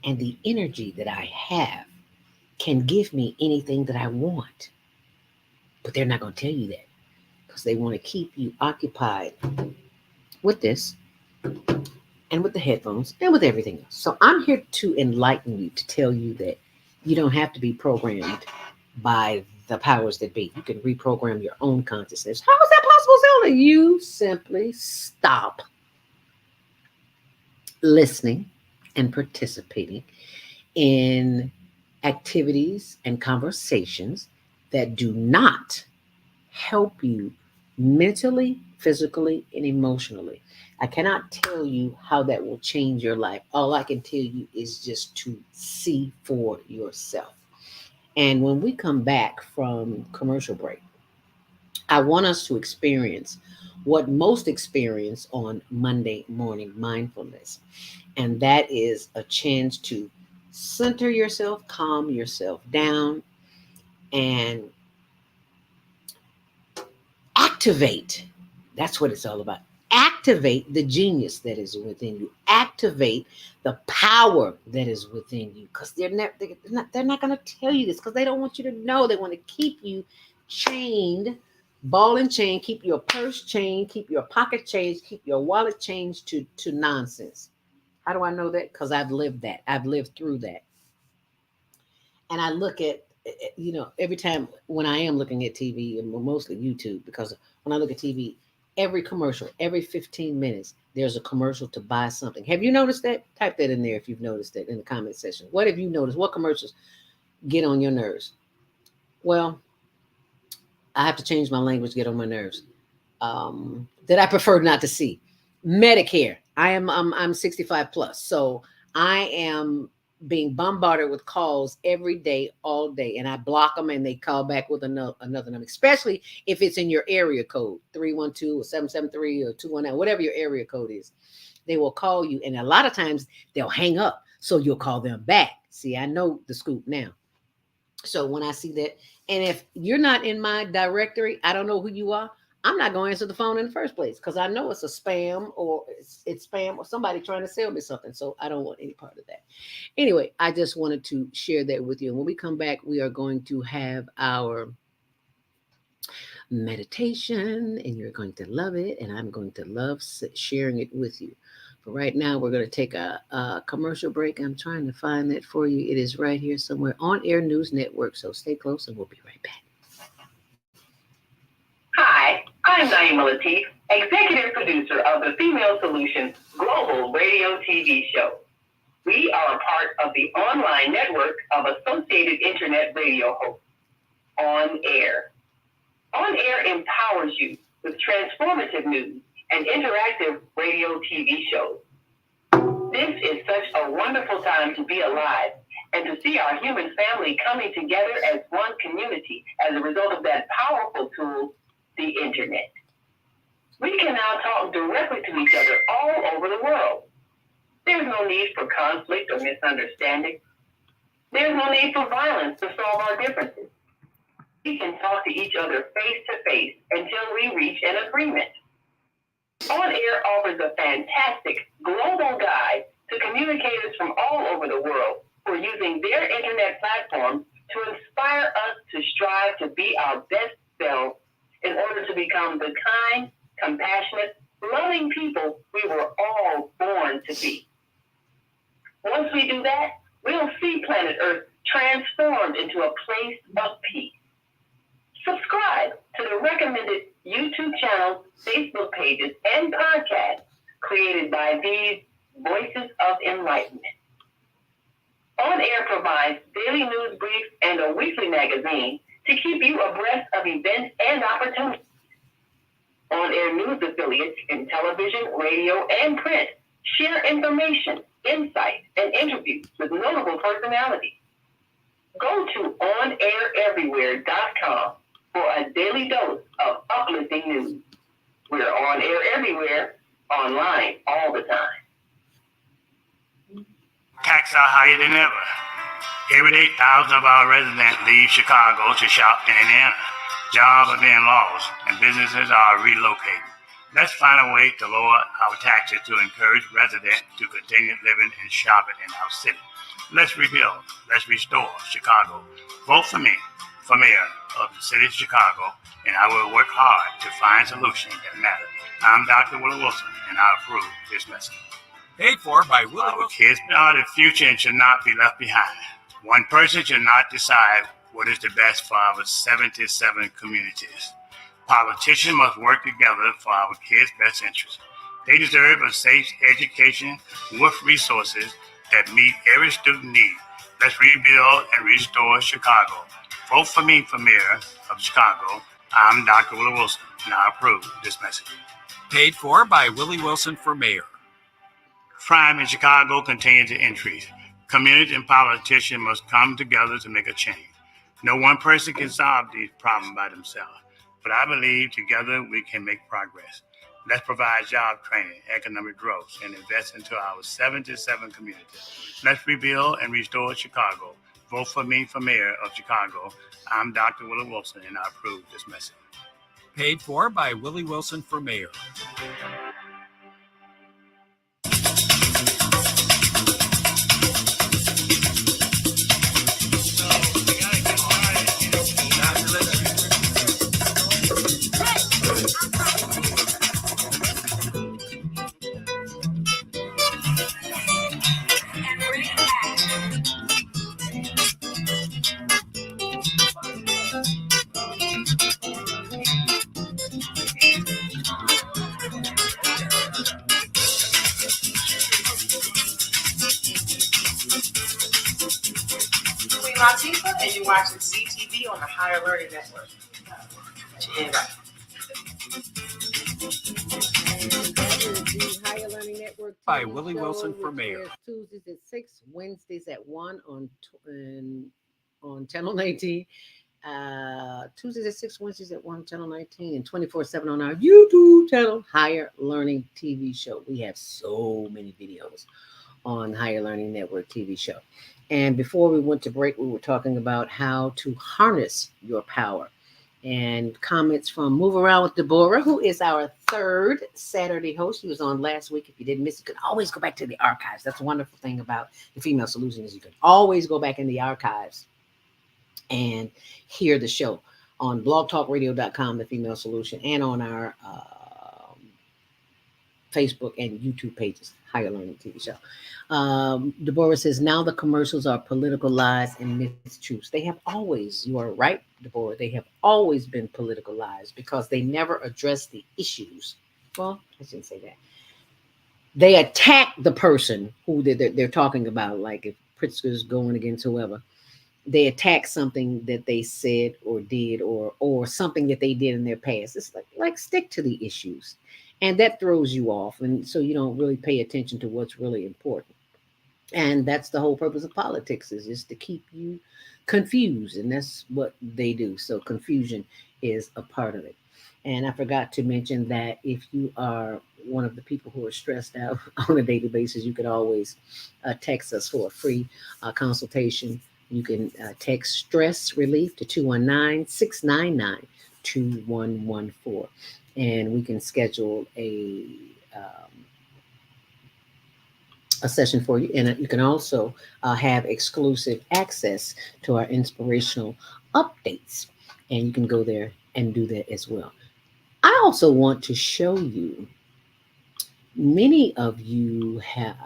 And the energy that I have can give me anything that I want. But they're not going to tell you that because they want to keep you occupied with this and with the headphones and with everything else. So I'm here to enlighten you, to tell you that you don't have to be programmed by the powers that be. You can reprogram your own consciousness. How is that possible, Zelda? You simply stop listening and participating in activities and conversations that do not help you mentally, physically, and emotionally. I cannot tell you how that will change your life. All I can tell you is just to see for yourself. And when we come back from commercial break, I want us to experience what most experience on Monday morning mindfulness. And that is a chance to center yourself, calm yourself down, and activate. That's what it's all about. Activate the genius that is within you. Activate the power that is within you. Because they're not going to tell you this because they don't want you to know. They want to keep you chained, ball and chain, keep your purse chained, keep your pocket chained, keep your wallet chained to nonsense. How do I know that? Because I've lived that. I've lived through that. And I look at, every time when I am looking at TV, and mostly YouTube, because when I look at TV, every commercial, every 15 minutes, there's a commercial to buy something. Have you noticed that? Type that in there if you've noticed that in the comment section. What have you noticed? What commercials get on your nerves? Well, I have to change my language, get on my nerves. That I prefer not to see. Medicare. I'm 65 plus, so I am being bombarded with calls every day, all day, and I block them, and they call back with another number. Especially if it's in your area code 312 or 773 or 219, whatever your area code is. They will call you, and a lot of times they'll hang up, so you'll call them back. See, I know the scoop now. So when I see that, and if you're not in my directory, I don't know who you are. I'm not going to answer the phone in the first place because I know it's a spam or it's spam or somebody trying to sell me something. So I don't want any part of that. Anyway, I just wanted to share that with you. And when we come back, we are going to have our meditation, and you're going to love it. And I'm going to love sharing it with you. But right now, we're going to take a commercial break. I'm trying to find that for you. It is right here somewhere on Air News Network. So stay close, and we'll be right back. Hi, I'm Naima Latif, executive producer of the Female Solutions Global Radio TV show. We are a part of the online network of Associated Internet Radio hosts, On Air. On Air empowers you with transformative news and interactive radio TV shows. This is such a wonderful time to be alive and to see our human family coming together as one community as a result of that powerful tool, the internet. We can now talk directly to each other all over the world. There's no need for conflict or misunderstanding. There's no need for violence to solve our differences. We can talk to each other face to face until we reach an agreement. On Air offers a fantastic global guide to communicators from all over the world who are using their internet platforms to inspire us to strive to be our best selves in order to become the kind, compassionate, loving people we were all born to be. Once we do that, we'll see planet Earth transformed into a place of peace. Subscribe to the recommended YouTube channels, Facebook pages, and podcasts created by these Voices of Enlightenment. On Air provides daily news briefs and a weekly magazine to keep you abreast of events and opportunities. On Air news affiliates in television, radio, and print share information, insight, and interviews with notable personalities. Go to onaireverywhere.com for a daily dose of uplifting news. We're on air everywhere, online all the time. Taxes are higher than ever. Every day, thousands of our residents leave Chicago to shop in Indiana. Jobs are being lost, and businesses are relocating. Let's find a way to lower our taxes to encourage residents to continue living and shopping in our city. Let's rebuild. Let's restore Chicago. Vote for me, for mayor of the city of Chicago, and I will work hard to find solutions that matter. I'm Dr. Willie Wilson, and I approve this message. Paid for by Willie Our Wilson. kids are the future and should not be left behind. One person should not decide what is the best for our 77 communities. Politicians must work together for our kids' best interests. They deserve a safe education with resources that meet every student need. Let's rebuild and restore Chicago. Vote for me for mayor of Chicago. I'm Dr. Willie Wilson, and I approve this message. Paid for by Willie Wilson for mayor. Crime in Chicago continues to increase. Communities and politicians must come together to make a change. No one person can solve these problems by themselves, but I believe together we can make progress. Let's provide job training, economic growth, and invest into our 77 communities. Let's rebuild and restore Chicago. Vote for me for mayor of Chicago. I'm Dr. Willie Wilson, and I approve this message. Paid for by Willie Wilson for mayor. Latifah, and you're watching CTV on the Higher Learning Network. Higher Learning Network By TV Willie show, Wilson for which mayor. airs Tuesdays at 6, Wednesdays at 1 on Channel 19. Tuesdays at 6, Wednesdays at 1, Channel 19, and 24/7 on our YouTube channel, Higher Learning TV Show. We have so many videos on Higher Learning Network TV show. And before we went to break, we were talking about how to harness your power. And comments from Move Around with Deborah, who is our third Saturday host. She was on last week. If you didn't miss it, you can always go back to the archives. That's a wonderful thing about the Female Solution is you can always go back in the archives and hear the show on blogtalkradio.com, the Female Solution, and on our Facebook and YouTube pages, Higher Learning TV Show. Deborah says, now the commercials are political lies and mistruths. They have always, you are right, Deborah, they have always been political lies because they never address the issues. Well, I shouldn't say that. They attack the person who they're talking about, like if Pritzker's going against whoever. They attack something that they said or did or something that they did in their past. It's like stick to the issues. And that throws you off. And so you don't really pay attention to what's really important. And that's the whole purpose of politics is just to keep you confused. And that's what they do. So confusion is a part of it. And I forgot to mention that if you are one of the people who are stressed out on a daily basis, you could always text us for a free consultation. You can text stress relief to 219-699-2114. And we can schedule a session for you. And you can also have exclusive access to our inspirational updates. And you can go there and do that as well. I also want to show you, many of you have,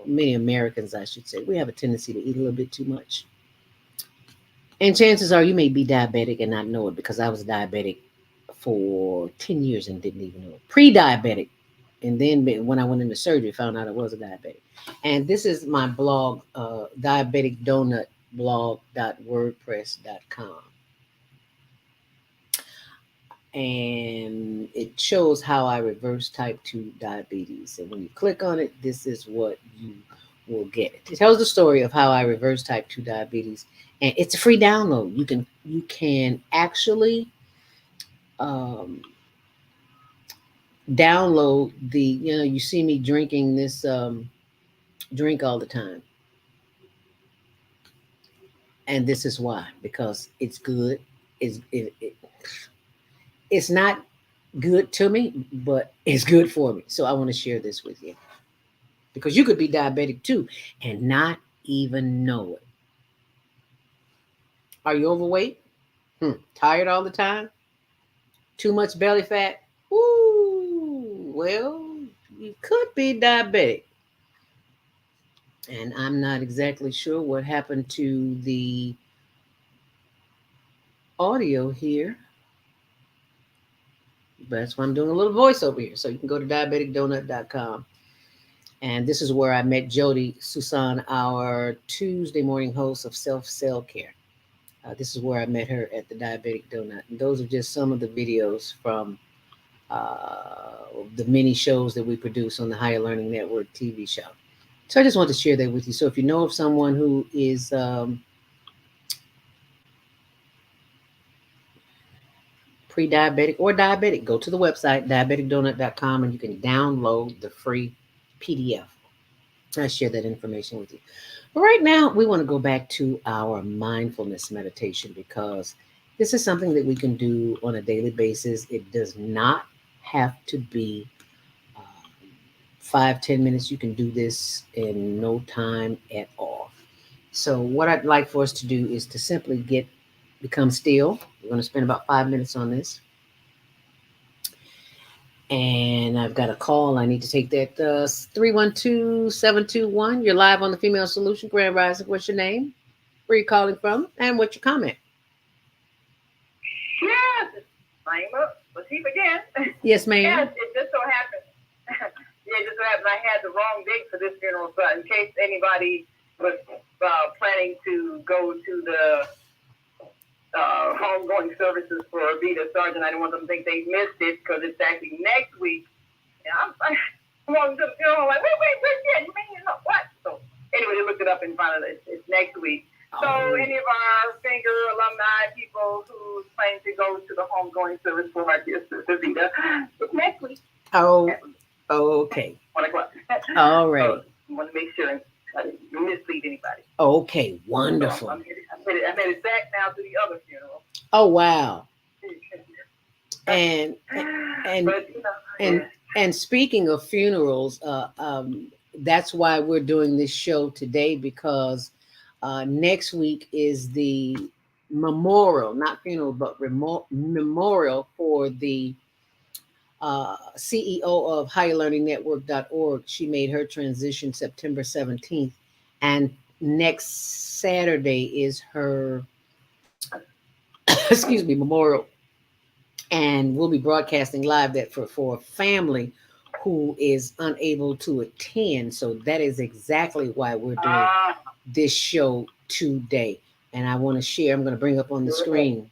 many Americans, I should say, we have a tendency to eat a little bit too much. And chances are you may be diabetic and not know it, because I was diabetic for 10 years and didn't even know it. Pre-diabetic. And then when I went into surgery, found out I was a diabetic. And this is my blog, diabeticdonutblog.wordpress.com. And it shows how I reverse type 2 diabetes. And when you click on it, this is what you will get. It tells the story of how I reverse type 2 diabetes. And it's a free download. You can actually download the, you see me drinking this drink all the time. And this is why, because it's good. It's not good to me, but it's good for me. So I want to share this with you, because you could be diabetic too and not even know it. Are you overweight? Tired all the time? Too much belly fat? Ooh, well, you could be diabetic. And I'm not exactly sure what happened to the audio here. But that's why I'm doing a little voiceover here. So you can go to diabeticdonut.com. And this is where I met Jody Susan, our Tuesday morning host of Self-Cell Care. This is where I met her at the Diabetic Donut. And those are just some of the videos from the many shows that we produce on the Higher Learning Network TV show. So I just want to share that with you. So if you know of someone who is pre-diabetic or diabetic, go to the website diabeticdonut.com and you can download the free PDF. I share that information with you. But right now, we want to go back to our mindfulness meditation because this is something that we can do on a daily basis. It does not have to be 5-10 minutes. You can do this in no time at all. So what I'd like for us to do is to simply become still. We're going to spend about 5 minutes on this. And I've got a call. I need to take that 312-721. You're live on the Female Solution. Grand Rising. What's your name? Where are you calling from? And what's your comment? Yes, Naima Latif again. Yes, ma'am. Yes, it just so happened. It just so happened I had the wrong date for this funeral. So in case anybody was planning to go to the homegoing services for Vita Sargent, I didn't want them to think they missed it because it's actually next week. And I'm like, wait, yeah, you mean what? So anyway, they looked it up and found it. It's next week. So any of our Finger alumni people who plan to go to the homegoing service for our dear sister Vita, it's next week. Oh, okay. 1 o'clock. All right. So I want to make sure I didn't mislead anybody. Okay, wonderful. So I'm headed back now to the other funeral. Oh, wow. And But, and speaking of funerals, that's why we're doing this show today because next week is the memorial, not funeral, but memorial for the CEO of HigherLearningNetwork.org. She made her transition September 17th. And next Saturday is her, excuse me, memorial. And we'll be broadcasting live that for a family who is unable to attend. So that is exactly why we're doing this show today. And I want to share, I'm going to bring up on the screen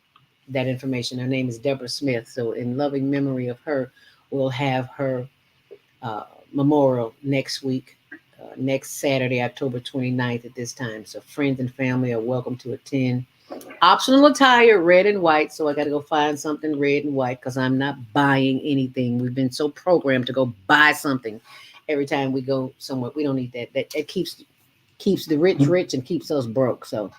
that information. Her name is Deborah Smith. So in loving memory of her, we'll have her memorial next week, next Saturday, October 29th at this time. So friends and family are welcome to attend. Optional attire, red and white. So I got to go find something red and white because I'm not buying anything. We've been so programmed to go buy something every time we go somewhere. We don't need that. That keeps the rich and keeps us broke. So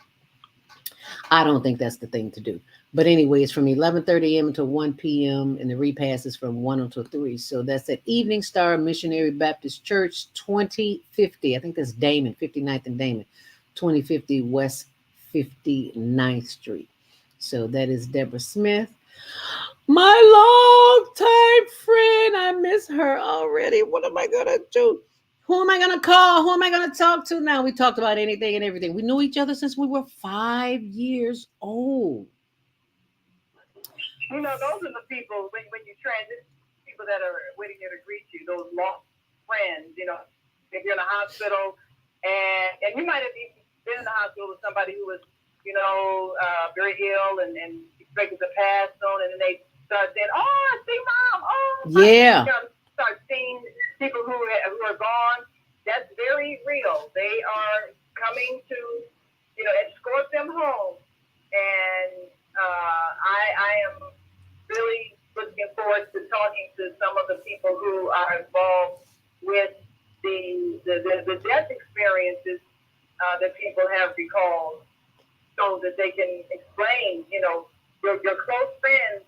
I don't think that's the thing to do. But anyway, it's from 11:30 a.m. until 1 p.m. and the repass is from 1 until 3. So that's at Evening Star Missionary Baptist Church, 2050. I think that's Damon, 59th and Damon, 2050 West 59th Street. So that is Deborah Smith, my longtime friend. I miss her already. What am I going to do? Who am I going to call? Who am I going to talk to now? We talked about anything and everything. We knew each other since we were 5 years old. You know, those are the people, when you transit, people that are waiting there to greet you, those lost friends, you know, if you're in a hospital and you might have even been in the hospital with somebody who was, you know, very ill and expected to pass on, and then they start saying, "Oh, I see mom." Oh, yeah. You know, start seeing people who are gone. That's very real. They are coming to, you know, escort them home, and I am really looking forward to talking to some of the people who are involved with the death experiences that people have recalled, so that they can explain, you know, your close friends,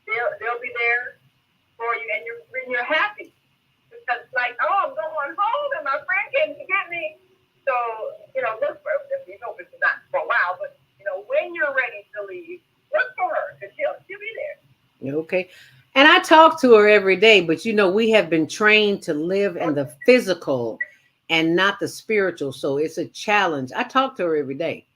they'll be there for you, and you're happy because it's like, oh, I'm going home and my friend came to get me. So, you know, look for, you know, it's not for a while, but you know, when you're ready to leave, look for her because she'll be there. Okay. And I talk to her every day, but you know, we have been trained to live in the physical and not the spiritual. So it's a challenge. I talk to her every day,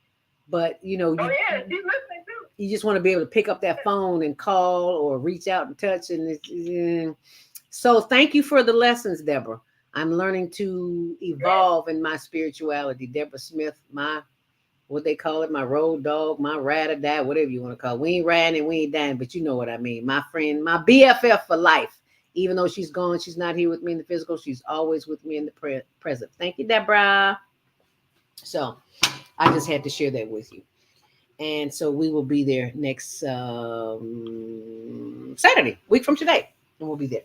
but you know, Oh yeah, she's listening too. you just want to be able to pick up that phone and call or reach out and touch. And so thank you for the lessons, Deborah. I'm learning to evolve in my spirituality. Deborah Smith, my what they call it, my road dog, my ride or die, whatever you want to call it. We ain't riding and we ain't dying, but you know what I mean. My friend, my BFF for life. Even though she's gone, she's not here with me in the physical. She's always with me in the present. Thank you, Deborah. So I just had to share that with you. And so we will be there next Saturday, week from today, and we'll be there.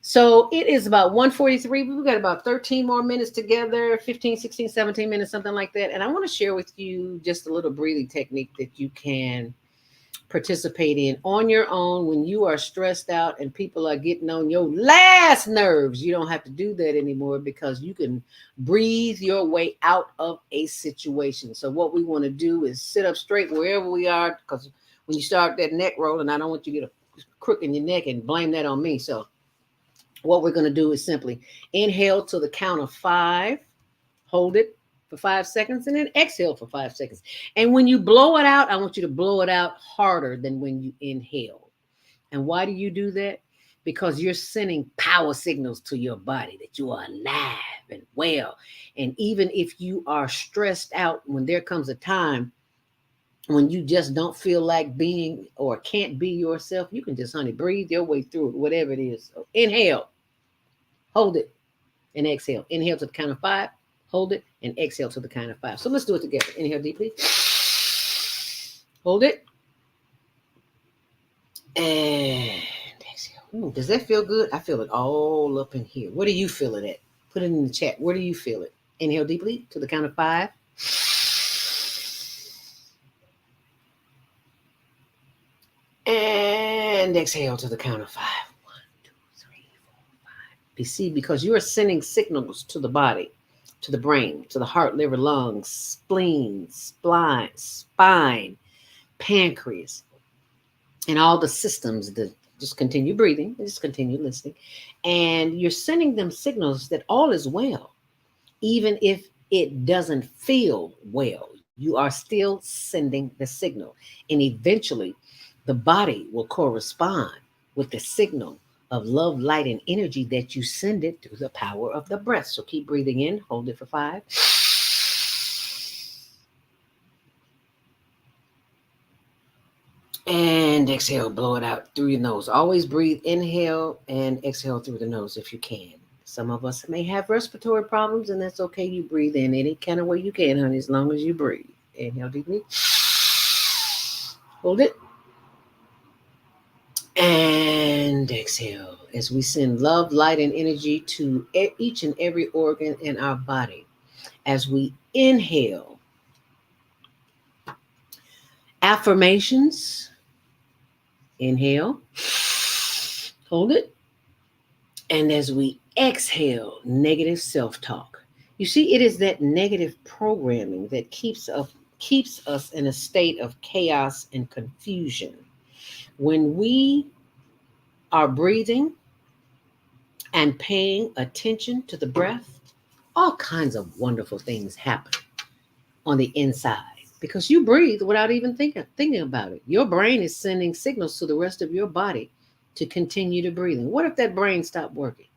So it is about 1:43. We've got about 13 more minutes together, 15, 16, 17 minutes, something like that. And I want to share with you just a little breathing technique that you can participate in on your own when you are stressed out and people are getting on your last nerves. You don't have to do that anymore because you can breathe your way out of a situation. So what we want to do is sit up straight wherever we are, because when you start that neck rolling, I don't want you to get a crook in your neck and blame that on me. So what we're going to do is simply inhale to the count of 5, hold it for 5 seconds, and then exhale for 5 seconds. And when you blow it out, I want you to blow it out harder than when you inhale. And why do you do that? Because you're sending power signals to your body that you are alive and well. And even if you are stressed out, when there comes a time when you just don't feel like being or can't be yourself, you can just, honey, breathe your way through it, whatever it is. So inhale, hold it, and exhale. Inhale to the count of 5, hold it, and exhale to the count of 5. So let's do it together. Inhale deeply, hold it, and exhale. Ooh, does that feel good? I feel it all up in here. Where do you feel it at? Put it in the chat. Where do you feel it? Inhale deeply to the count of 5. And exhale to the count of 5. 1, 2, 3, 4, 5. You see, because you are sending signals to the body, to the brain, to the heart, liver, lungs, spleen, spine, pancreas, and all the systems that just continue breathing, just continue listening. And you're sending them signals that all is well, even if it doesn't feel well. You are still sending the signal. And eventually, the body will correspond with the signal of love, light, and energy that you send it through the power of the breath. So keep breathing in, hold it for 5. And exhale, blow it out through your nose. Always breathe, inhale, and exhale through the nose if you can. Some of us may have respiratory problems, and that's okay. You breathe in any kind of way you can, honey, as long as you breathe. Inhale deeply. Hold it. And exhale as we send love, light, and energy to each and every organ in our body. As we inhale, affirmations. Inhale, hold it. And as we exhale, negative self-talk. You see, it is that negative programming that keeps us in a state of chaos and confusion. When we are breathing and paying attention to the breath, all kinds of wonderful things happen on the inside because you breathe without even thinking about it. Your brain is sending signals to the rest of your body to continue to breathe. And what if that brain stopped working?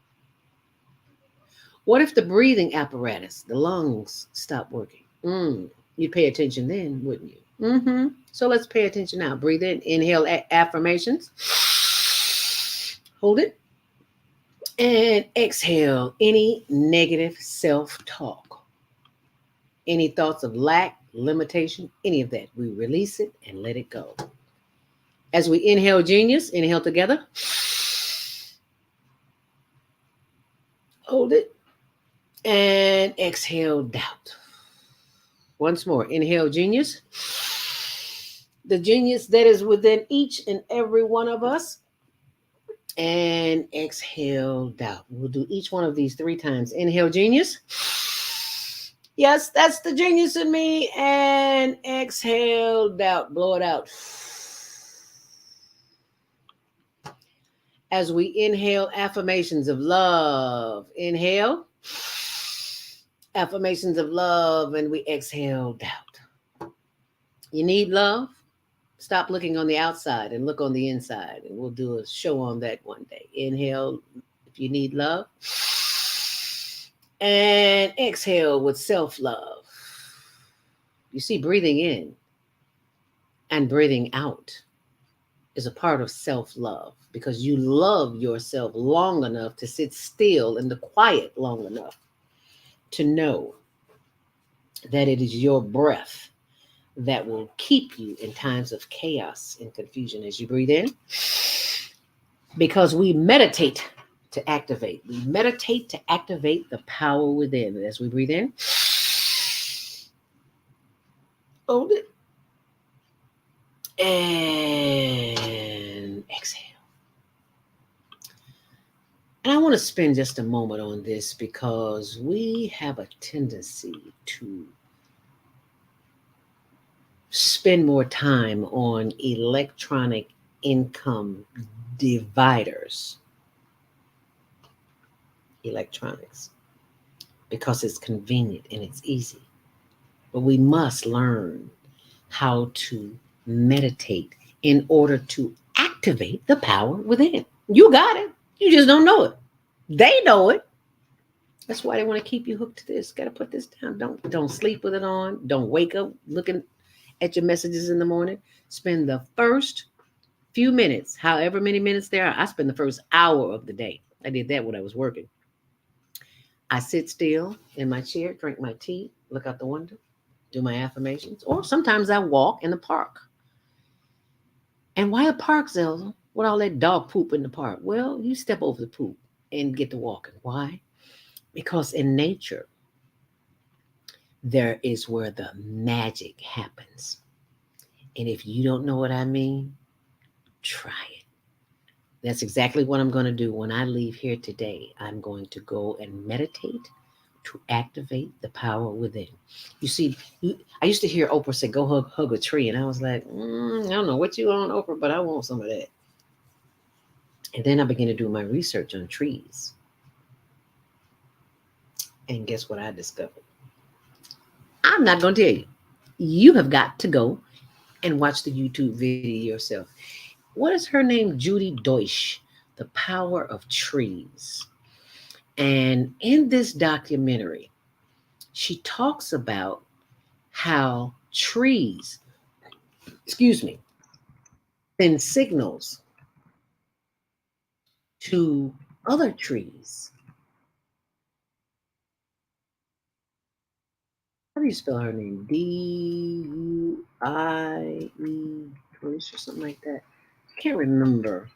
What if the breathing apparatus, the lungs, stopped working? You'd pay attention then, wouldn't you? So let's pay attention now. Breathe in, inhale affirmations. Hold it. And exhale any negative self-talk. Any thoughts of lack, limitation, any of that. We release it and let it go. As we inhale genius, inhale together. Hold it. And exhale doubt. Once more, inhale genius. The genius that is within each and every one of us. And exhale doubt. We'll do each one of these 3 times. Inhale genius. Yes, that's the genius in me. And exhale doubt. Blow it out. As we inhale affirmations of love. Inhale. Affirmations of love. And we exhale doubt. You need love? Stop looking on the outside and look on the inside. And we'll do a show on that one day. Inhale if you need love. And exhale with self-love. You see, breathing in and breathing out is a part of self-love because you love yourself long enough to sit still in the quiet long enough to know that it is your breath that will keep you in times of chaos and confusion as you breathe in. Because we meditate to activate. We meditate to activate the power within. As we breathe in, hold it, and exhale. And I want to spend just a moment on this because we have a tendency to spend more time on electronic income dividers, electronics, because it's convenient and it's easy. But we must learn how to meditate in order to activate the power within. You got it. You just don't know it. They know it. That's why they want to keep you hooked to this. Got to put this down. Don't sleep with it on. Don't wake up looking at your messages in the morning. Spend the first few minutes, however many minutes there are. I spend the first hour of the day. I did that when I was working. I sit still in my chair, drink my tea, look out the window, do my affirmations, or sometimes I walk in the park. And why a park, Zelda? With all that dog poop in the park? Well, you step over the poop and get to walking. Why? Because in nature, there is where the magic happens. And if you don't know what I mean, try it. That's exactly what I'm going to do when I leave here today. I'm going to go and meditate to activate the power within. You see, I used to hear Oprah say, go hug a tree. And I was like, I don't know what you on, Oprah, but I want some of that. And then I began to do my research on trees. And guess what I discovered? I'm not going to tell you. You have got to go and watch the YouTube video yourself. What is her name? Judy Deutsch, The Power of Trees. And in this documentary, she talks about how trees, send signals to other trees. How do you spell her name? Duie, Deutsch or something like that. I can't remember.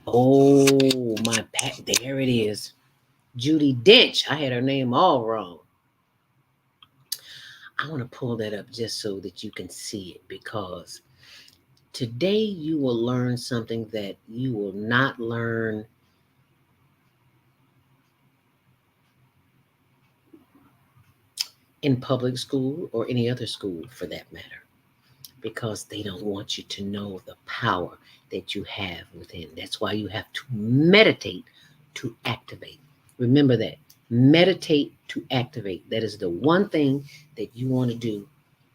Oh, there it is. Judy Dench. I had her name all wrong. I want to pull that up just so that you can see it, because today you will learn something that you will not learn in public school or any other school for that matter, because they don't want you to know the power that you have within. That's why you have to meditate to activate. Remember that. Meditate to activate. That is the one thing that you want to do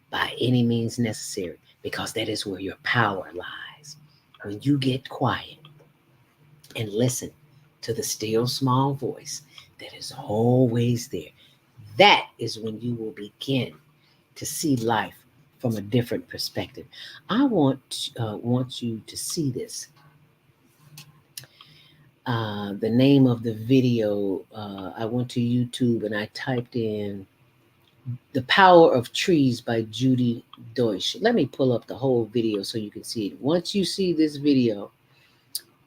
by any means necessary, because that is where your power lies. When you get quiet and listen to the still small voice that is always there, that is when you will begin to see life from a different perspective. I want you to see this. The name of the video, I went to YouTube and I typed in The Power of Trees by Judy Deutsch. Let me pull up the whole video so you can see it. Once you see this video,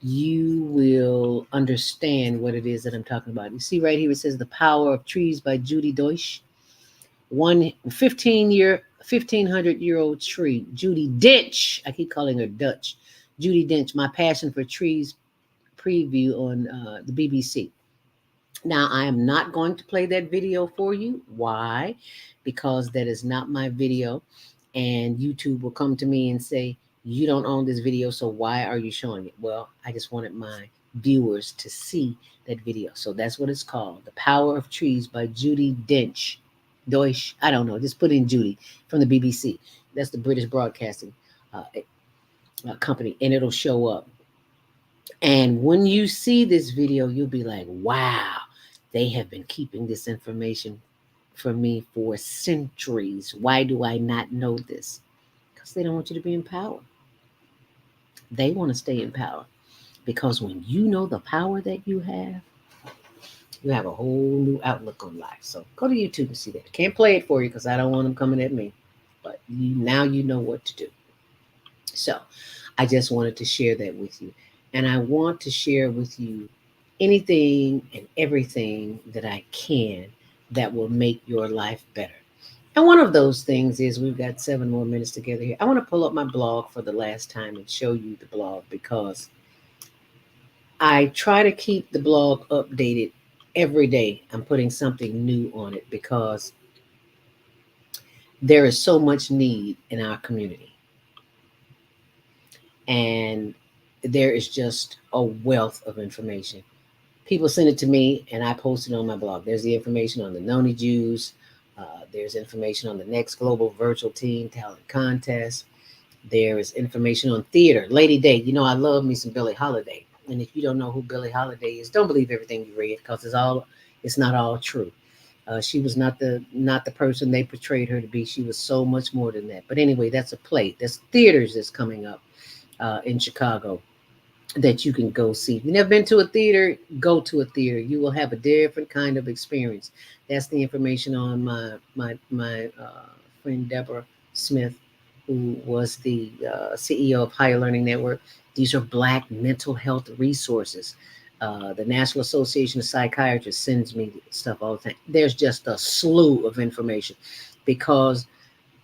you will understand what it is that I'm talking about. You see right here, it says The Power of Trees by Judy Deutsch. 1,500-year-old tree. Judy Dench. I keep calling her Dutch. Judy Dench, My Passion for Trees preview on the BBC. Now, I am not going to play that video for you. Why? Because that is not my video. And YouTube will come to me and say, you don't own this video, so why are you showing it? Well, I just wanted my viewers to see that video. So that's what it's called. The Power of Trees by Judy Dench. Deutsch, I don't know. Just put in Judy from the BBC. That's the British Broadcasting Company, and it'll show up. And when you see this video, you'll be like, wow, they have been keeping this information for me for centuries. Why do I not know this? Because they don't want you to be in power. They want to stay in power. Because when you know the power that you have a whole new outlook on life. So go to YouTube and see that. Can't play it for you because I don't want them coming at me. But now you know what to do. So I just wanted to share that with you. And I want to share with you anything and everything that I can that will make your life better. And one of those things is we've got 7 more minutes together here. I want to pull up my blog for the last time and show you the blog because I try to keep the blog updated every day. I'm putting something new on it because there is so much need in our community. And there is just a wealth of information. People send it to me and I post it on my blog. There's the information on the Noni Jews. There's information on the next global virtual teen talent contest. There is information on theater. Lady Day, you know I love me some Billie Holiday. And if you don't know who Billie Holiday is, don't believe everything you read because it's not all true. She was not the person they portrayed her to be. She was so much more than that. But anyway, that's a play. There's theaters that's coming up in Chicago that you can go see. If you've never been to a theater, go to a theater. You will have a different kind of experience. That's the information on my friend Deborah Smith, who was the CEO of Higher Learning Network. These are Black mental health resources. The National Association of Psychiatrists sends me stuff all the time. There's just a slew of information because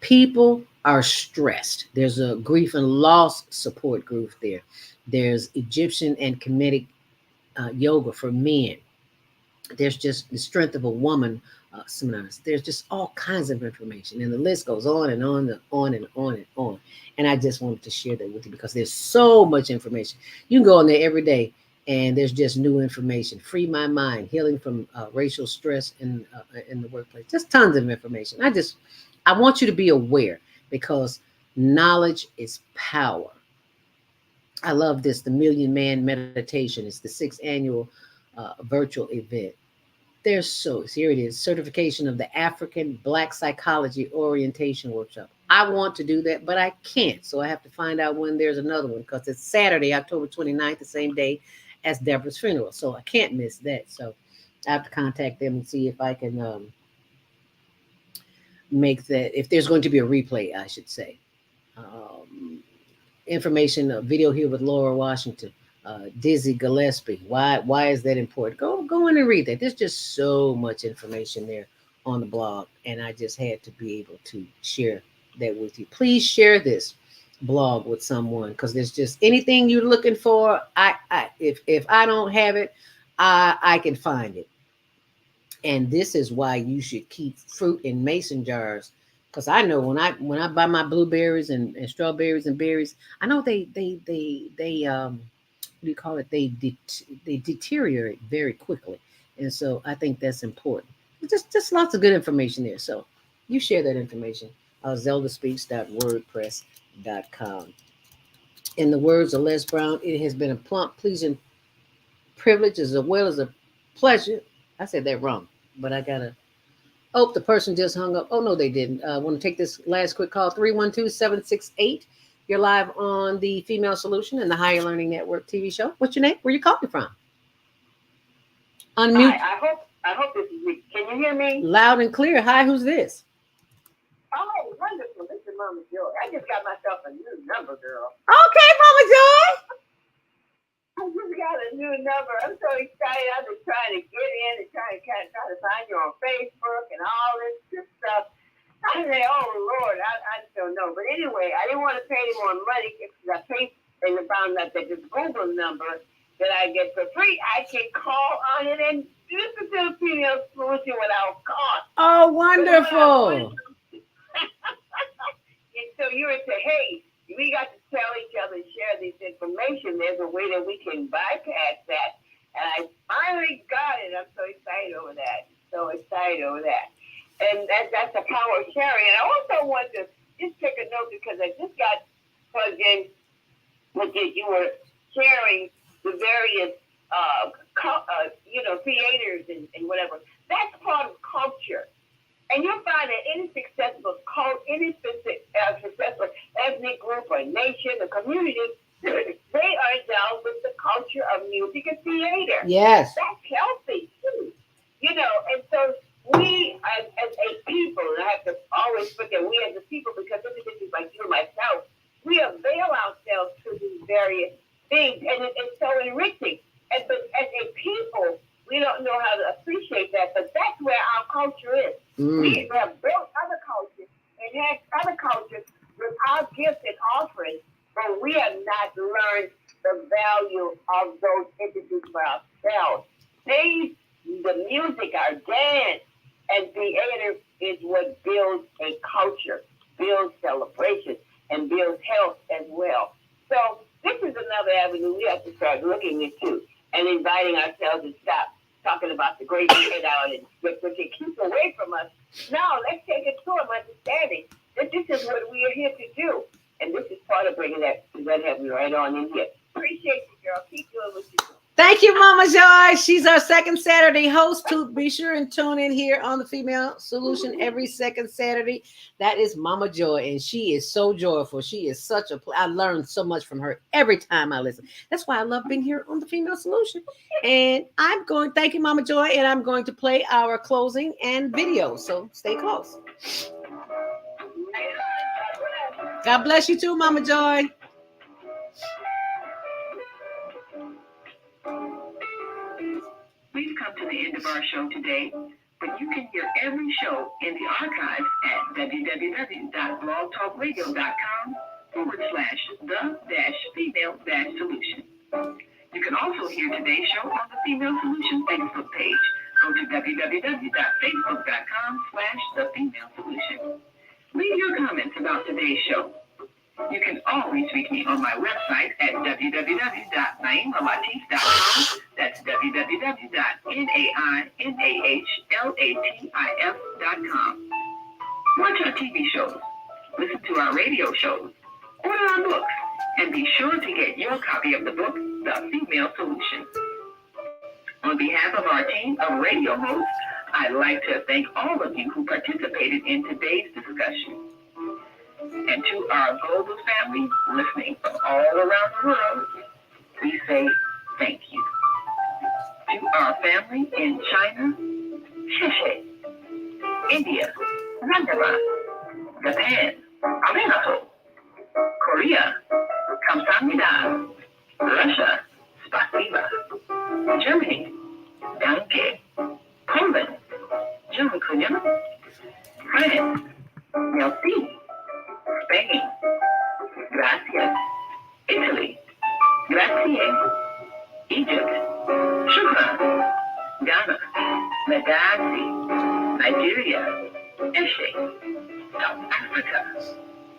people are stressed. There's a grief and loss support group there. There's Egyptian and Kemetic yoga for men. There's just the strength of a woman seminars. There's just all kinds of information, and the list goes on and on and on and on and on. And I just wanted to share that with you because there's so much information. You can go on there every day, and there's just new information. Free my mind, healing from racial stress in the workplace. Just tons of information. I want you to be aware because knowledge is power. I love this. The Million Man Meditation. It's the 6th annual virtual event. Here it is. Certification of the African Black Psychology Orientation Workshop. I want to do that, but I can't. So I have to find out when there's another one because it's Saturday, October 29th, the same day as Deborah's funeral. So I can't miss that. So I have to contact them and see if I can make that, if there's going to be a replay, I should say. Information, video here with Laura Washington, Dizzy Gillespie. Why is that important? Go in and read that. There's just so much information there on the blog, and I just had to be able to share that with you. Please share this blog with someone because there's just anything you're looking for. If I don't have it, I can find it. And this is why you should keep fruit in mason jars. Because I know when I buy my blueberries and strawberries and berries, I know they what do you call it? They deteriorate very quickly, and so I think that's important. Just lots of good information there. So you share that information. zeldaspeaks.wordpress.com. In the words of Les Brown, it has been a plump, pleasing privilege as well as a pleasure. I said that wrong, but I gotta. Oh, the person just hung up. Oh, no, they didn't. I want to take this last quick call. 312-768. You're live on the Female Solution and the Higher Learning Network TV show. What's your name? Where you calling from? Unmute. Hi, I hope this is me. Can you hear me? Loud and clear. Hi, who's this? Oh, wonderful. This is Mama Joy. I just got myself a new number, girl. Okay, Mama Joy. I just got a new number. I'm so excited. I've been trying to get in and try to find you on Facebook and all this good stuff. I say, oh Lord, I don't know. But anyway, I didn't want to pay any more money because I paid and found out that this Google number that I get for free, I can call on it and listen to the female solution without cost. Oh, wonderful. And so you would say, hey, we got to tell each other and share this information. There's a way that we can bypass that. And I finally got it. I'm so excited over that. And that's the power of sharing. And I also want to just take a note because I just got plugged in with you. You were sharing the various, theaters and whatever. That's part of culture. And you'll find that any successful ethnic group or nation or community, they are endowed with the culture of music and theater. Yes. That's healthy too. And so we as a people, and I have to always put that we as a people, because individuals like you and myself, we avail ourselves to these various things, and it's so enriching. But as a people, we don't know how to appreciate that, but that's where our culture is. We have built other cultures and had other cultures with our gifts and offerings, but we have not learned the value of those entities for ourselves. The music, our dance, and theater is what builds a culture, builds celebration, and builds health as well. So this is another avenue we have to start looking into and inviting ourselves to stop talking about the great get out and what can keep away from us. Now, let's take it to them, understanding that this is what we are here to do. And this is part of bringing that heavy right on in here. Appreciate you, girl. Keep doing what you do. Thank you, Mama Joy. She's our second Saturday host. To be sure and tune in here on the Female Solution every second Saturday. That is Mama Joy, and she is so joyful. She is such a. I learn so much from her every time I listen. That's why I love being here on the Female Solution. And thank you, Mama Joy, and I'm going to play our closing and video. So stay close. God bless you too, Mama Joy. We've come to the end of our show today, but you can hear every show in the archives at www.blogtalkradio.com/the-female-solution. You can also hear today's show on the Female Solution Facebook page. Go to www.facebook.com/the-female-solution. Leave your comments about today's show. You can always reach me on my website at www.naimalatif.com. That's www.naimalatif.com. Watch our TV shows, listen to our radio shows, order our books, and be sure to get your copy of the book, The Female Solution. On behalf of our team of radio hosts, I'd like to thank all of you who participated in today's discussion. And to our global family listening from all around the world, we say thank you. To our family in China, Sheshe, India, Mandala, Japan, Arigato, Korea, Kamsahamnida, Russia, Spasiba, Germany, Danke, Poland, Dziękuję, France, Merci, Spain, gracias, Italy, grazie, Egypt, shukran, Ghana, Medasi, Nigeria, Eshe, South Africa,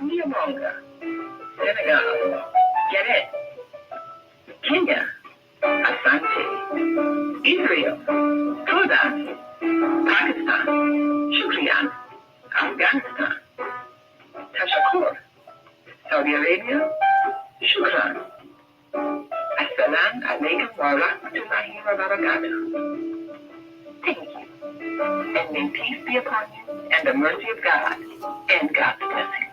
Niamonga, Senegal, Geret, Kenya, Asante, Israel, Toda, Pakistan, Shukriyan, Afghanistan, Tashakur, Saudi Arabia, Shukran. Assalamu alaikum wa rahmatullahi wa barakatuh. Thank you. And may peace be upon you and the mercy of God and God's blessings.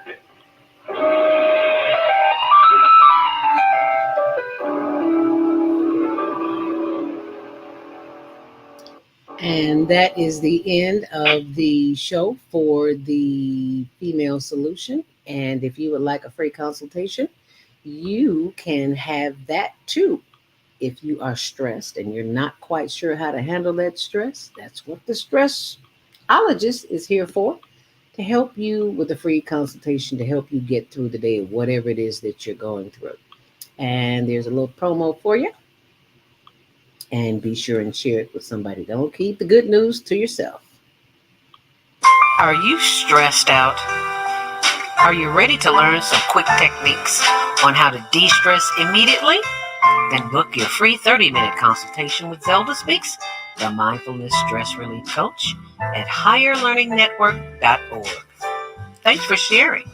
And that is the end of the show for the Female Solution. And if you would like a free consultation, you can have that too. If you are stressed and you're not quite sure how to handle that stress, that's what the stressologist is here for, to help you with a free consultation, to help you get through the day, whatever it is that you're going through. And there's a little promo for you. And be sure and share it with somebody. Don't keep the good news to yourself. Are you stressed out? Are you ready to learn some quick techniques on how to de-stress immediately? Then book your free 30-minute consultation with Zelda Speaks, the Mindfulness Stress Relief Coach, at HigherLearningNetwork.org. Thanks for sharing.